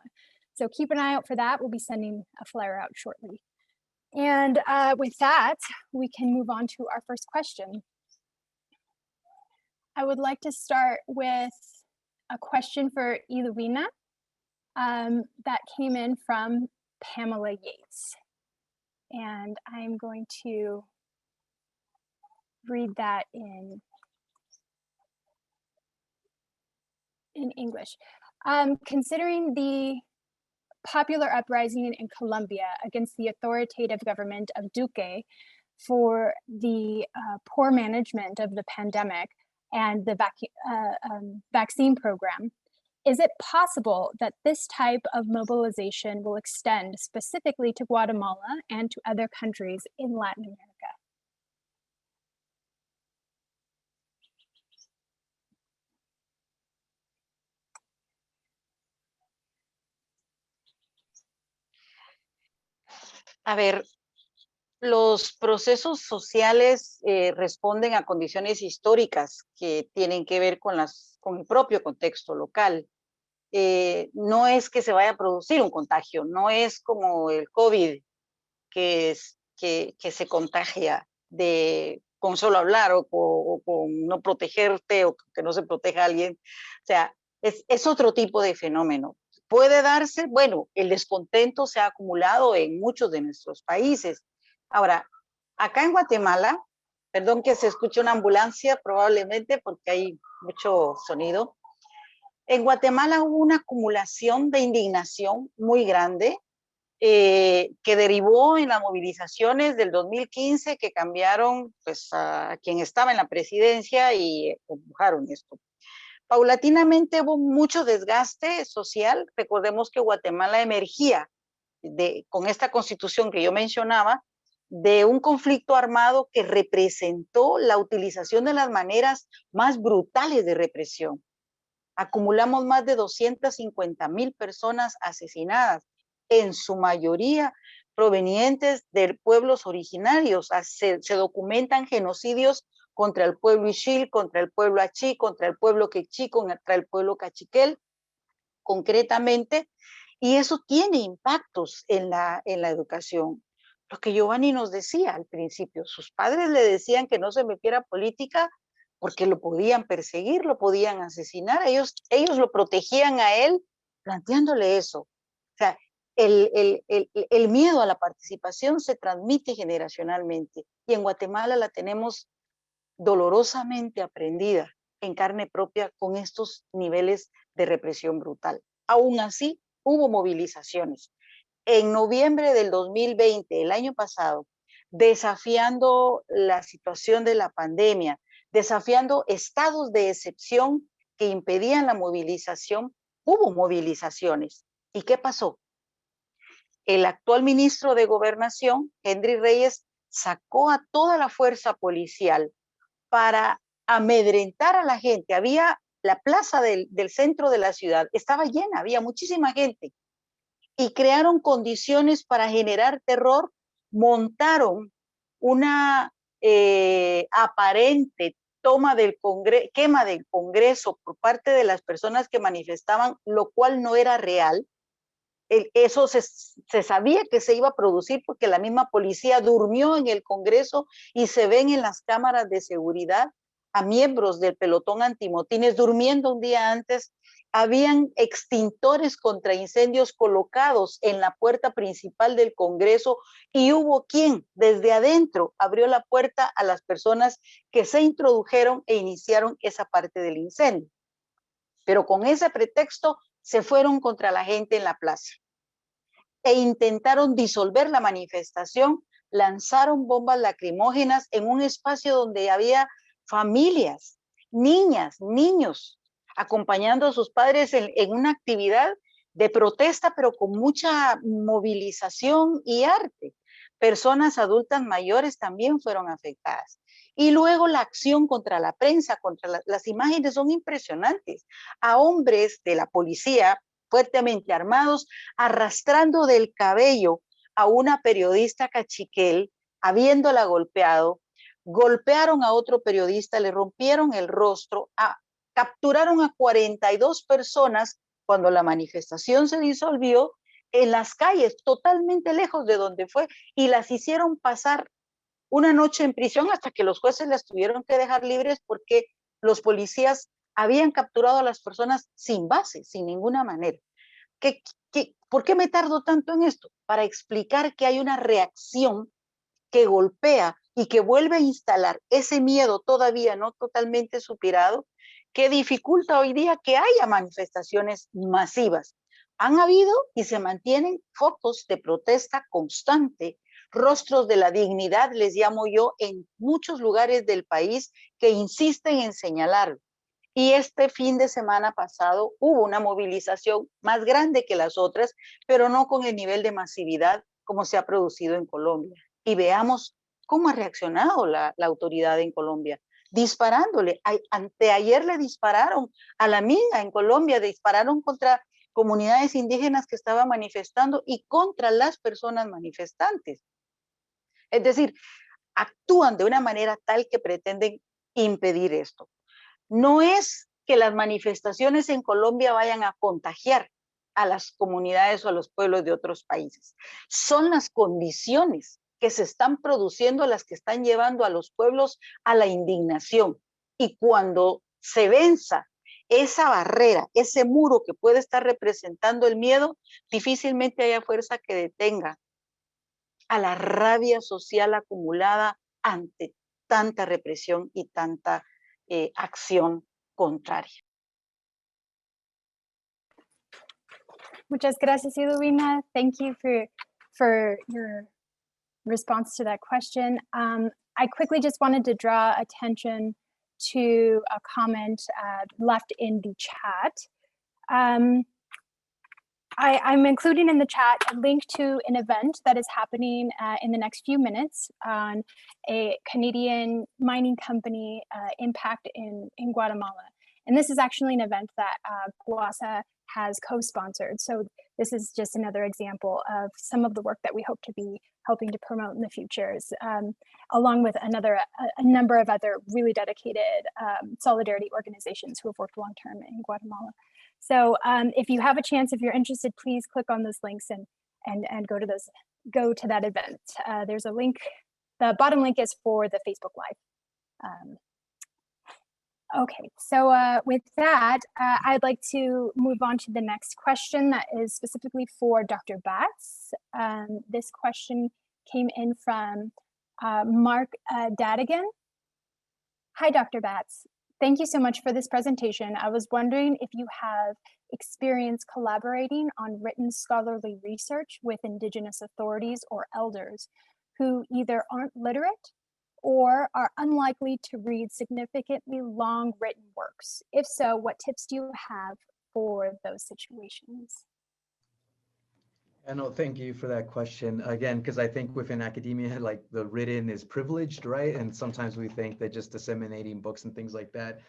So keep an eye out for that. We'll be sending a flyer out shortly. And with that, we can move on to our first question. I would like to start with a question for Iduvina that came in from Pamela Yates. And I'm going to read that in English. Considering the popular uprising in Colombia against the authoritative government of Duque for the poor management of the pandemic and the vaccine program, is it possible that this type of mobilization will extend specifically to Guatemala and to other countries in Latin America? A ver, los procesos sociales responden a condiciones históricas que tienen que ver con el propio contexto local. No es que se vaya a producir un contagio, no es como el COVID que se contagia con solo hablar o con no protegerte o que no se proteja a alguien. O sea, es otro tipo de fenómeno. Puede darse, bueno, el descontento se ha acumulado en muchos de nuestros países. Ahora, acá en Guatemala, perdón que se escuche una ambulancia probablemente porque hay mucho sonido. En Guatemala hubo una acumulación de indignación muy grande que derivó en las movilizaciones del 2015 que cambiaron pues, a quien estaba en la presidencia y empujaron esto. Paulatinamente hubo mucho desgaste social. Recordemos que Guatemala emergía con esta constitución que yo mencionaba de un conflicto armado que representó la utilización de las maneras más brutales de represión. Acumulamos más de 250,000 personas asesinadas, en su mayoría provenientes de pueblos originarios. Se documentan genocidios contra el pueblo Ixil, contra el pueblo Achí, contra el pueblo Quechí, contra el pueblo Cachiquel, concretamente, y eso tiene impactos en la educación. Lo que Giovanni nos decía al principio, sus padres le decían que no se metiera política porque lo podían perseguir, lo podían asesinar, ellos lo protegían a él planteándole eso. O sea, el miedo a la participación se transmite generacionalmente y en Guatemala la tenemos dolorosamente aprendida en carne propia con estos niveles de represión brutal. Aún así, hubo movilizaciones. En noviembre del 2020, el año pasado, desafiando la situación de la pandemia, desafiando estados de excepción que impedían la movilización, hubo movilizaciones. ¿Y qué pasó? El actual ministro de Gobernación, Henry Reyes, sacó a toda la fuerza policial para amedrentar a la gente. Había la plaza del centro de la ciudad, estaba llena, había muchísima gente. Y crearon condiciones para generar terror, montaron una aparente quema del Congreso por parte de las personas que manifestaban, lo cual no era real. Eso se sabía que se iba a producir porque la misma policía durmió en el Congreso y se ven en las cámaras de seguridad a miembros del pelotón antimotines durmiendo un día antes. Habían extintores contra incendios colocados en la puerta principal del Congreso y hubo quien desde adentro abrió la puerta a las personas que se introdujeron e iniciaron esa parte del incendio. Pero con ese pretexto se fueron contra la gente en la plaza e intentaron disolver la manifestación, lanzaron bombas lacrimógenas en un espacio donde había familias, niñas, niños, acompañando a sus padres en una actividad de protesta, pero con mucha movilización y arte. Personas adultas mayores también fueron afectadas. Y luego la acción contra la prensa, contra las imágenes son impresionantes. A hombres de la policía fuertemente armados, arrastrando del cabello a una periodista cachiquel, habiéndola golpeado, golpearon a otro periodista, le rompieron el rostro, capturaron a 42 personas cuando la manifestación se disolvió en las calles, totalmente lejos de donde fue, y las hicieron pasar una noche en prisión hasta que los jueces las tuvieron que dejar libres porque los policías habían capturado a las personas sin base, sin ninguna manera. ¿Por qué me tardo tanto en esto? Para explicar que hay una reacción que golpea y que vuelve a instalar ese miedo todavía no totalmente superado, que dificulta hoy día que haya manifestaciones masivas. Han habido y se mantienen focos de protesta constante, rostros de la dignidad, les llamo yo, en muchos lugares del país que insisten en señalarlo. Y este fin de semana pasado hubo una movilización más grande que las otras, pero no con el nivel de masividad como se ha producido en Colombia. Y veamos cómo ha reaccionado la autoridad en Colombia, disparándole. Anteayer le dispararon a la amiga en Colombia, dispararon contra comunidades indígenas que estaban manifestando y contra las personas manifestantes. Es decir, actúan de una manera tal que pretenden impedir esto. No es que las manifestaciones en Colombia vayan a contagiar a las comunidades o a los pueblos de otros países. Son las condiciones que se están produciendo las que están llevando a los pueblos a la indignación. Y cuando se venza esa barrera, ese muro que puede estar representando el miedo, difícilmente haya fuerza que detenga a la rabia social acumulada ante tanta represión y tanta acción contraria. Muchas gracias, Ludovina. Thank you for your response to that question. I quickly just wanted to draw attention to a comment left in the chat. I'm including in the chat a link to an event that is happening in the next few minutes on a Canadian mining company impact in Guatemala. And this is actually an event that GUASA has co-sponsored. So this is just another example of some of the work that we hope to be helping to promote in the futures, along with a number of other really dedicated solidarity organizations who have worked long-term in Guatemala. So if you have a chance, if you're interested, please click on those links and go to that event. There's a link. The bottom link is for the Facebook Live. Okay, so with that, I'd like to move on to the next question that is specifically for Dr. Batts. This question came in from Mark Dadigan. Hi, Dr. Batts. Thank you so much for this presentation. I was wondering if you have experience collaborating on written scholarly research with Indigenous authorities or elders who either aren't literate or are unlikely to read significantly long written works. If so, what tips do you have for those situations? No, thank you for that question. Again, because I think within academia, like the written is privileged, right? And sometimes we think that just disseminating books and things like that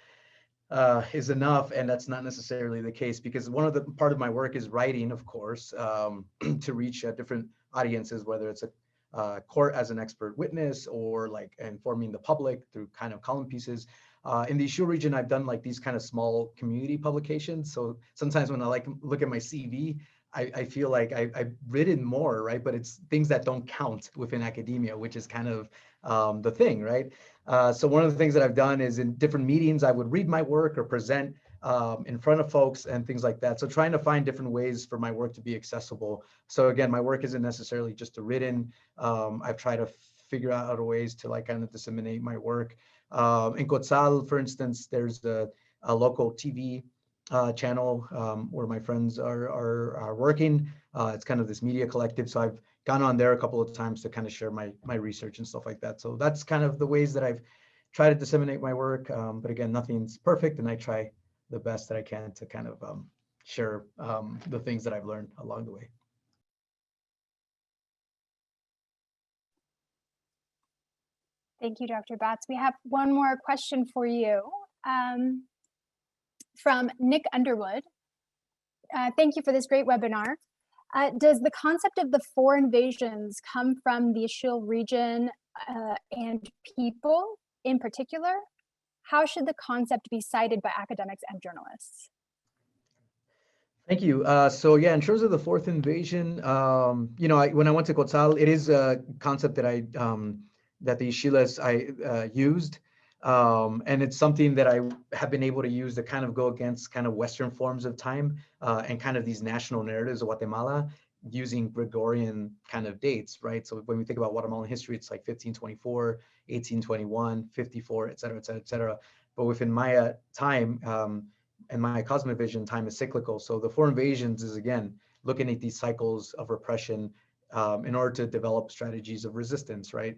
is enough, and that's not necessarily the case, because part of my work is writing, of course, to reach different audiences, whether it's a court as an expert witness or like informing the public through kind of column pieces. In the Ishill region, I've done like these kind of small community publications. So sometimes when I look at my CV, I feel like I've written more, right? But it's things that don't count within academia, which is kind of the thing, right? So one of the things that I've done is in different meetings, I would read my work or present in front of folks and things like that. So trying to find different ways for my work to be accessible. So again, my work isn't necessarily just a written. I've tried to figure out other ways to like kind of disseminate my work. In Quetzal, for instance, there's a local TV channel where my friends are working. It's kind of this media collective. So I've gone on there a couple of times to kind of share my research and stuff like that. So that's kind of the ways that I've tried to disseminate my work. But again, nothing's perfect, and I try the best that I can to kind of share the things that I've learned along the way. Thank you, Dr. Batts. We have one more question for you from Nick Underwood. Thank you for this great webinar. Does the concept of the 4 invasions come from the Ishill region and people in particular? How should the concept be cited by academics and journalists? Thank you. So yeah, in terms of the 4th invasion, when I went to Quetzal, it is a concept that that the Ishilles used. And it's something that I have been able to use to kind of go against kind of Western forms of time and kind of these national narratives of Guatemala using Gregorian kind of dates, right? So when we think about Guatemalan history, it's like 1524, 1821, 54, et cetera, et cetera, et cetera. But within Maya time and Maya cosmovision, time is cyclical. So the 4 invasions is, again, looking at these cycles of repression in order to develop strategies of resistance, right?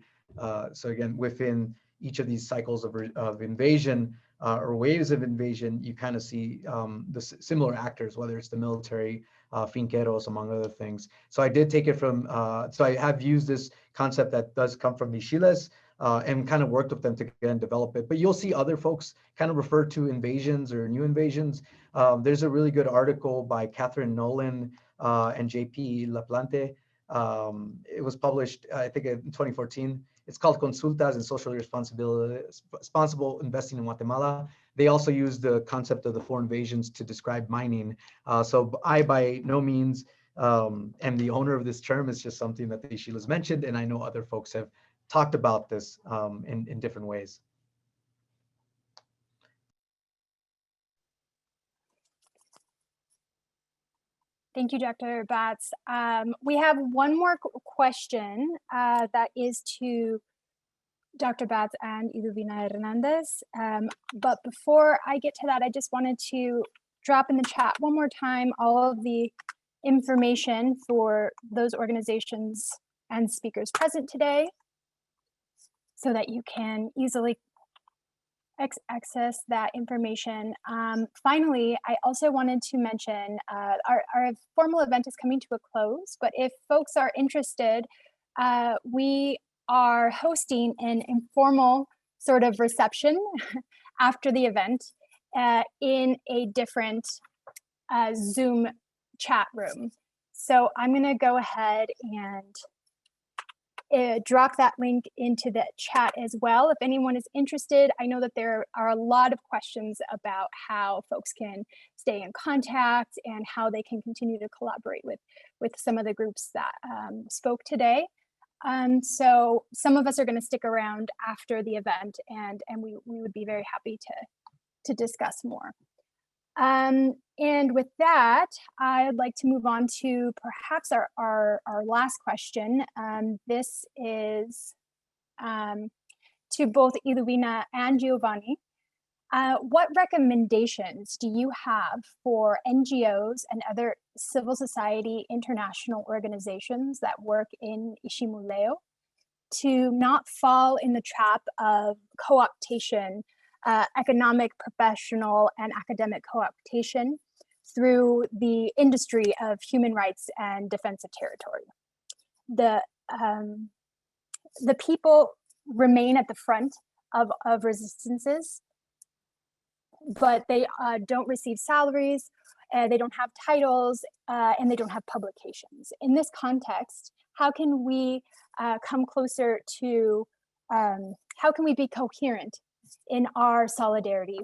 So again, within each of these cycles of invasion or waves of invasion, you kind of see the similar actors, whether it's the military, finqueros, among other things. So I did take it from, so I have used this concept that does come from the Ishilles and kind of worked with them to again develop it. But you'll see other folks kind of refer to invasions or new invasions. There's a really good article by Catherine Nolan and JP Laplante. It was published, I think, in 2014. It's called Consultas and Socially Responsible Investing in Guatemala. They also use the concept of the 4 invasions to describe mining. So I, by no means, am the owner of this term. It's just something that the Ishilles mentioned, and I know other folks have talked about this in different ways. Thank you, Dr. Batts. We have one more question that is to Dr. Batts and Iduvina Hernandez. But before I get to that, I just wanted to drop in the chat one more time all of the information for those organizations and speakers present today so that you can easily access that information. Finally, I also wanted to mention our formal event is coming to a close, but if folks are interested, we are hosting an informal sort of reception after the event in a different Zoom chat room. So I'm going to go ahead and drop that link into the chat as well. If anyone is interested, I know that there are a lot of questions about how folks can stay in contact and how they can continue to collaborate with some of the groups that spoke today. So some of us are going to stick around after the event, and we would be very happy to discuss more. And with that, I'd like to move on to perhaps our last question. This is to both Iduvina and Giovanni. What recommendations do you have for NGOs and other civil society international organizations that work in Ishimuleo to not fall in the trap of co-optation, economic, professional, and academic co-optation through the industry of human rights and defense of territory? The people remain at the front of resistances, but they don't receive salaries, they don't have titles, and they don't have publications. In this context, how can we come closer to, how can we be coherent in our solidarity?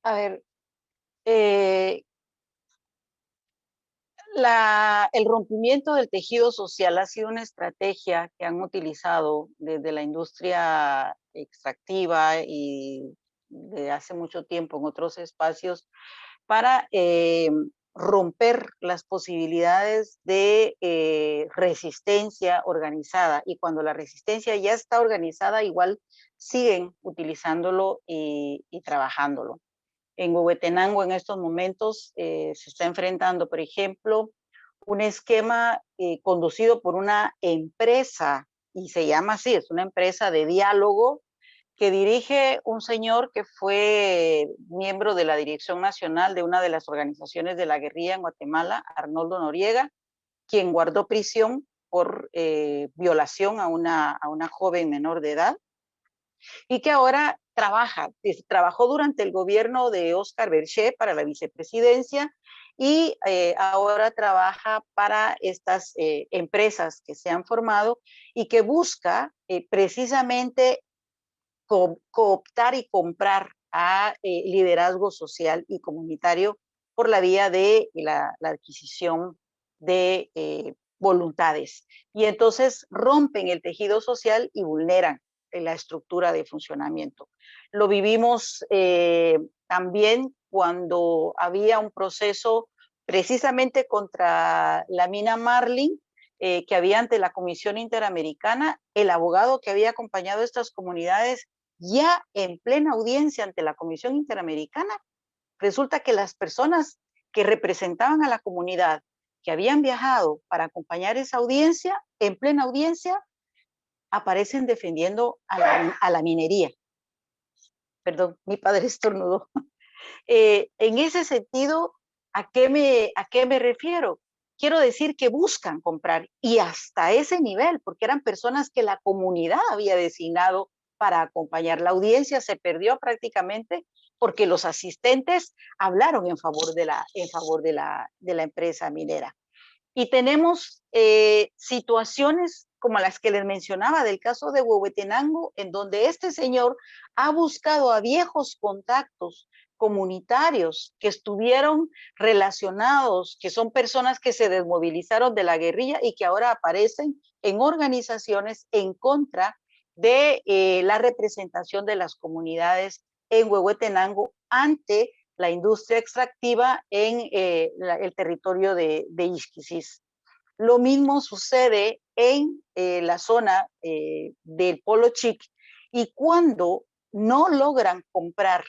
A ver, el rompimiento del tejido social ha sido una estrategia que han utilizado desde la industria extractiva y de hace mucho tiempo en otros espacios para romper las posibilidades de resistencia organizada. Y cuando la resistencia ya está organizada, igual siguen utilizándolo y trabajándolo. En Huehuetenango en estos momentos se está enfrentando, por ejemplo, un esquema conducido por una empresa, y se llama así, es una empresa de diálogo que dirige un señor que fue miembro de la Dirección Nacional de una de las organizaciones de la guerrilla en Guatemala, Arnoldo Noriega, quien guardó prisión por violación a una joven menor de edad, y que ahora trabajó durante el gobierno de Oscar Berché para la vicepresidencia y ahora trabaja para estas empresas que se han formado y que busca precisamente cooptar y comprar a liderazgo social y comunitario por la vía de la adquisición de voluntades. Y entonces rompen el tejido social y vulneran la estructura de funcionamiento. Lo vivimos también cuando había un proceso precisamente contra la mina Marlin que había ante la Comisión Interamericana. El abogado que había acompañado a estas comunidades ya en plena audiencia ante la Comisión Interamericana, resulta que las personas que representaban a la comunidad que habían viajado para acompañar esa audiencia, en plena audiencia, aparecen defendiendo a la minería. Perdón, mi padre estornudó. En ese sentido, ¿a qué me refiero? Quiero decir que buscan comprar, y hasta ese nivel, porque eran personas que la comunidad había designado para acompañar. La audiencia se perdió prácticamente porque los asistentes hablaron en favor de la empresa minera. Y tenemos situaciones como las que les mencionaba del caso de Huehuetenango, en donde este señor ha buscado a viejos contactos comunitarios que estuvieron relacionados, que son personas que se desmovilizaron de la guerrilla y que ahora aparecen en organizaciones en contra de la representación de las comunidades en Huehuetenango ante la industria extractiva en el territorio de Ixquisis. Lo mismo sucede en la zona del Polo Chic, y cuando no logran comprar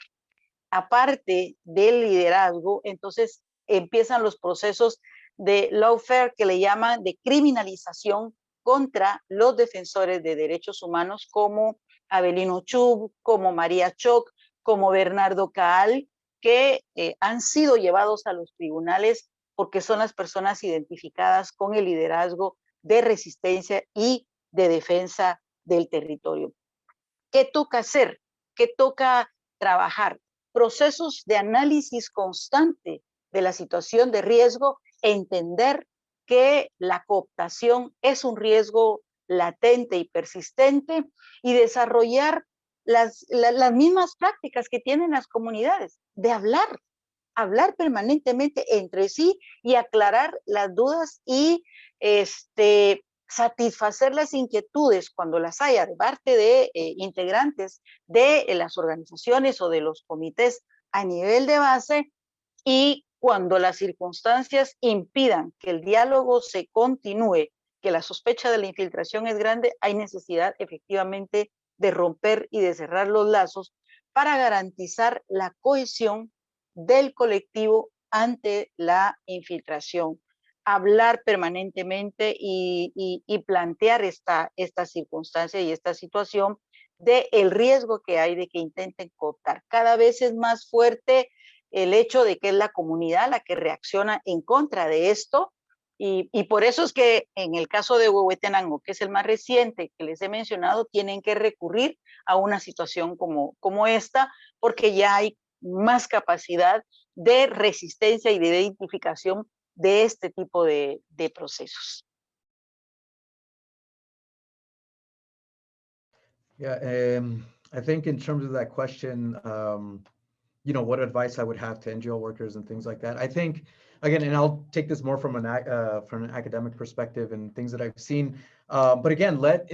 aparte del liderazgo, entonces empiezan los procesos de lawfare que le llaman de criminalización contra los defensores de derechos humanos como Abelino Chub, como María Choc, como Bernardo Caal, que han sido llevados a los tribunales porque son las personas identificadas con el liderazgo de resistencia y de defensa del territorio. ¿Qué toca hacer? ¿Qué toca trabajar? Procesos de análisis constante de la situación de riesgo, entender que la cooptación es un riesgo latente y persistente y desarrollar las mismas prácticas que tienen las comunidades, de hablar permanentemente entre sí y aclarar las dudas y satisfacer las inquietudes cuando las haya de parte de integrantes de las organizaciones o de los comités a nivel de base, y cuando las circunstancias impidan que el diálogo se continúe, que la sospecha de la infiltración es grande, hay necesidad efectivamente de romper y de cerrar los lazos para garantizar la cohesión del colectivo ante la infiltración. Hablar permanentemente y plantear esta circunstancia y esta situación del riesgo que hay de que intenten cooptar. Cada vez es más fuerte el hecho de que es la comunidad la que reacciona en contra de esto, y por eso es que en el caso de Huehuetenango, que es el más reciente que les he mencionado, tienen que recurrir a una situación como esta, porque ya hay más capacidad de resistencia y de identificación de este tipo de procesos. Yeah, I think in terms of that question, you know, what advice I would have to NGO workers and things like that. I think, again, and I'll take this more from an academic perspective and things that I've seen. But again, let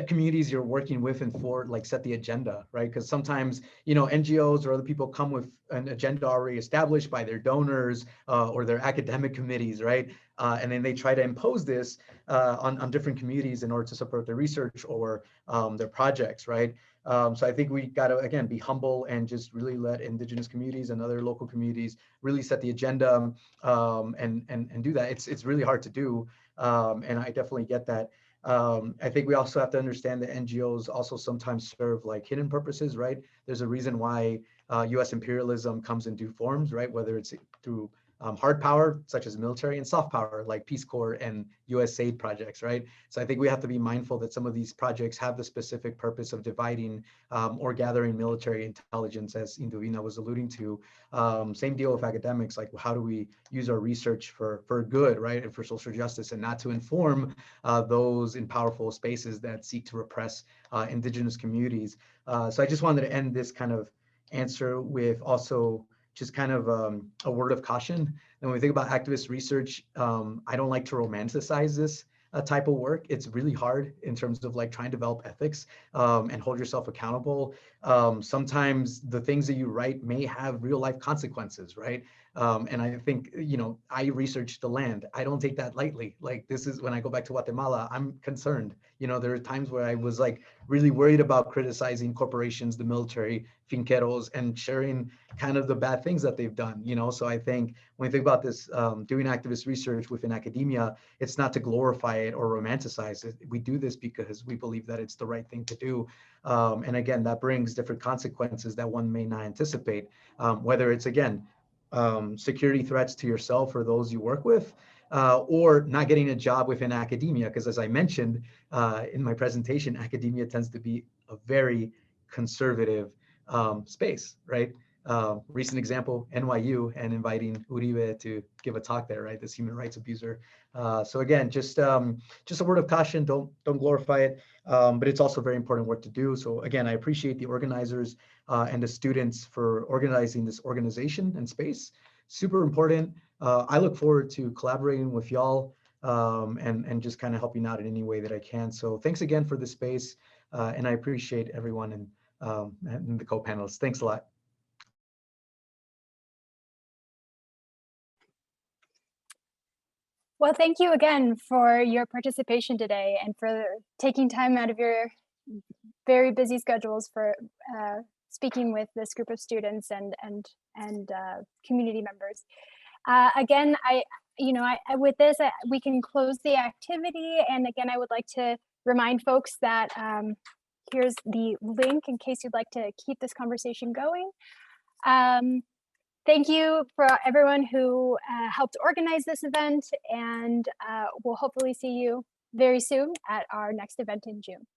communities you're working with and for like set the agenda, right? Because sometimes, you know, NGOs or other people come with an agenda already established by their donors or their academic committees, right? And then they try to impose this on different communities in order to support their research or their projects, right? So I think we got to, again, be humble and just really let indigenous communities and other local communities really set the agenda and do that. It's really hard to do. And I definitely get that. I think we also have to understand that NGOs also sometimes serve like hidden purposes, right? There's a reason why US imperialism comes in two forms, right? Whether it's through hard power, such as military, and soft power, like Peace Corps and USAID projects, right? So I think we have to be mindful that some of these projects have the specific purpose of dividing or gathering military intelligence, as Induvina was alluding to. Same deal with academics, like how do we use our research for good, right? And for social justice, and not to inform those in powerful spaces that seek to repress indigenous communities. So I just wanted to end this kind of answer with also just kind of a word of caution. And when we think about activist research, I don't like to romanticize this type of work. It's really hard in terms of like trying to develop ethics and hold yourself accountable. Sometimes the things that you write may have real life consequences, right? And I think, you know, I researched the land. I don't take that lightly. Like this is when I go back to Guatemala, I'm concerned. You know, there are times where I was like really worried about criticizing corporations, the military, finqueros, and sharing kind of the bad things that they've done, you know? So I think when we think about this, doing activist research within academia, it's not to glorify it or romanticize it. We do this because we believe that it's the right thing to do. And again, that brings different consequences that one may not anticipate, whether it's, again, security threats to yourself or those you work with, or not getting a job within academia. Because as I mentioned in my presentation, academia tends to be a very conservative space, right? Recent example, NYU, and inviting Uribe to give a talk there, right? This human rights abuser. So again, just a word of caution, don't glorify it, but it's also very important work to do. So again, I appreciate the organizers and the students for organizing this organization and space. Super important. I look forward to collaborating with y'all and just kind of helping out in any way that I can. So thanks again for the space, and I appreciate everyone and the co-panelists. Thanks a lot. Well, thank you again for your participation today and for taking time out of your very busy schedules for speaking with this group of students and community members. Again, with this, we can close the activity. And again, I would like to remind folks that here's the link in case you'd like to keep this conversation going. Thank you for everyone who helped organize this event, and we'll hopefully see you very soon at our next event in June.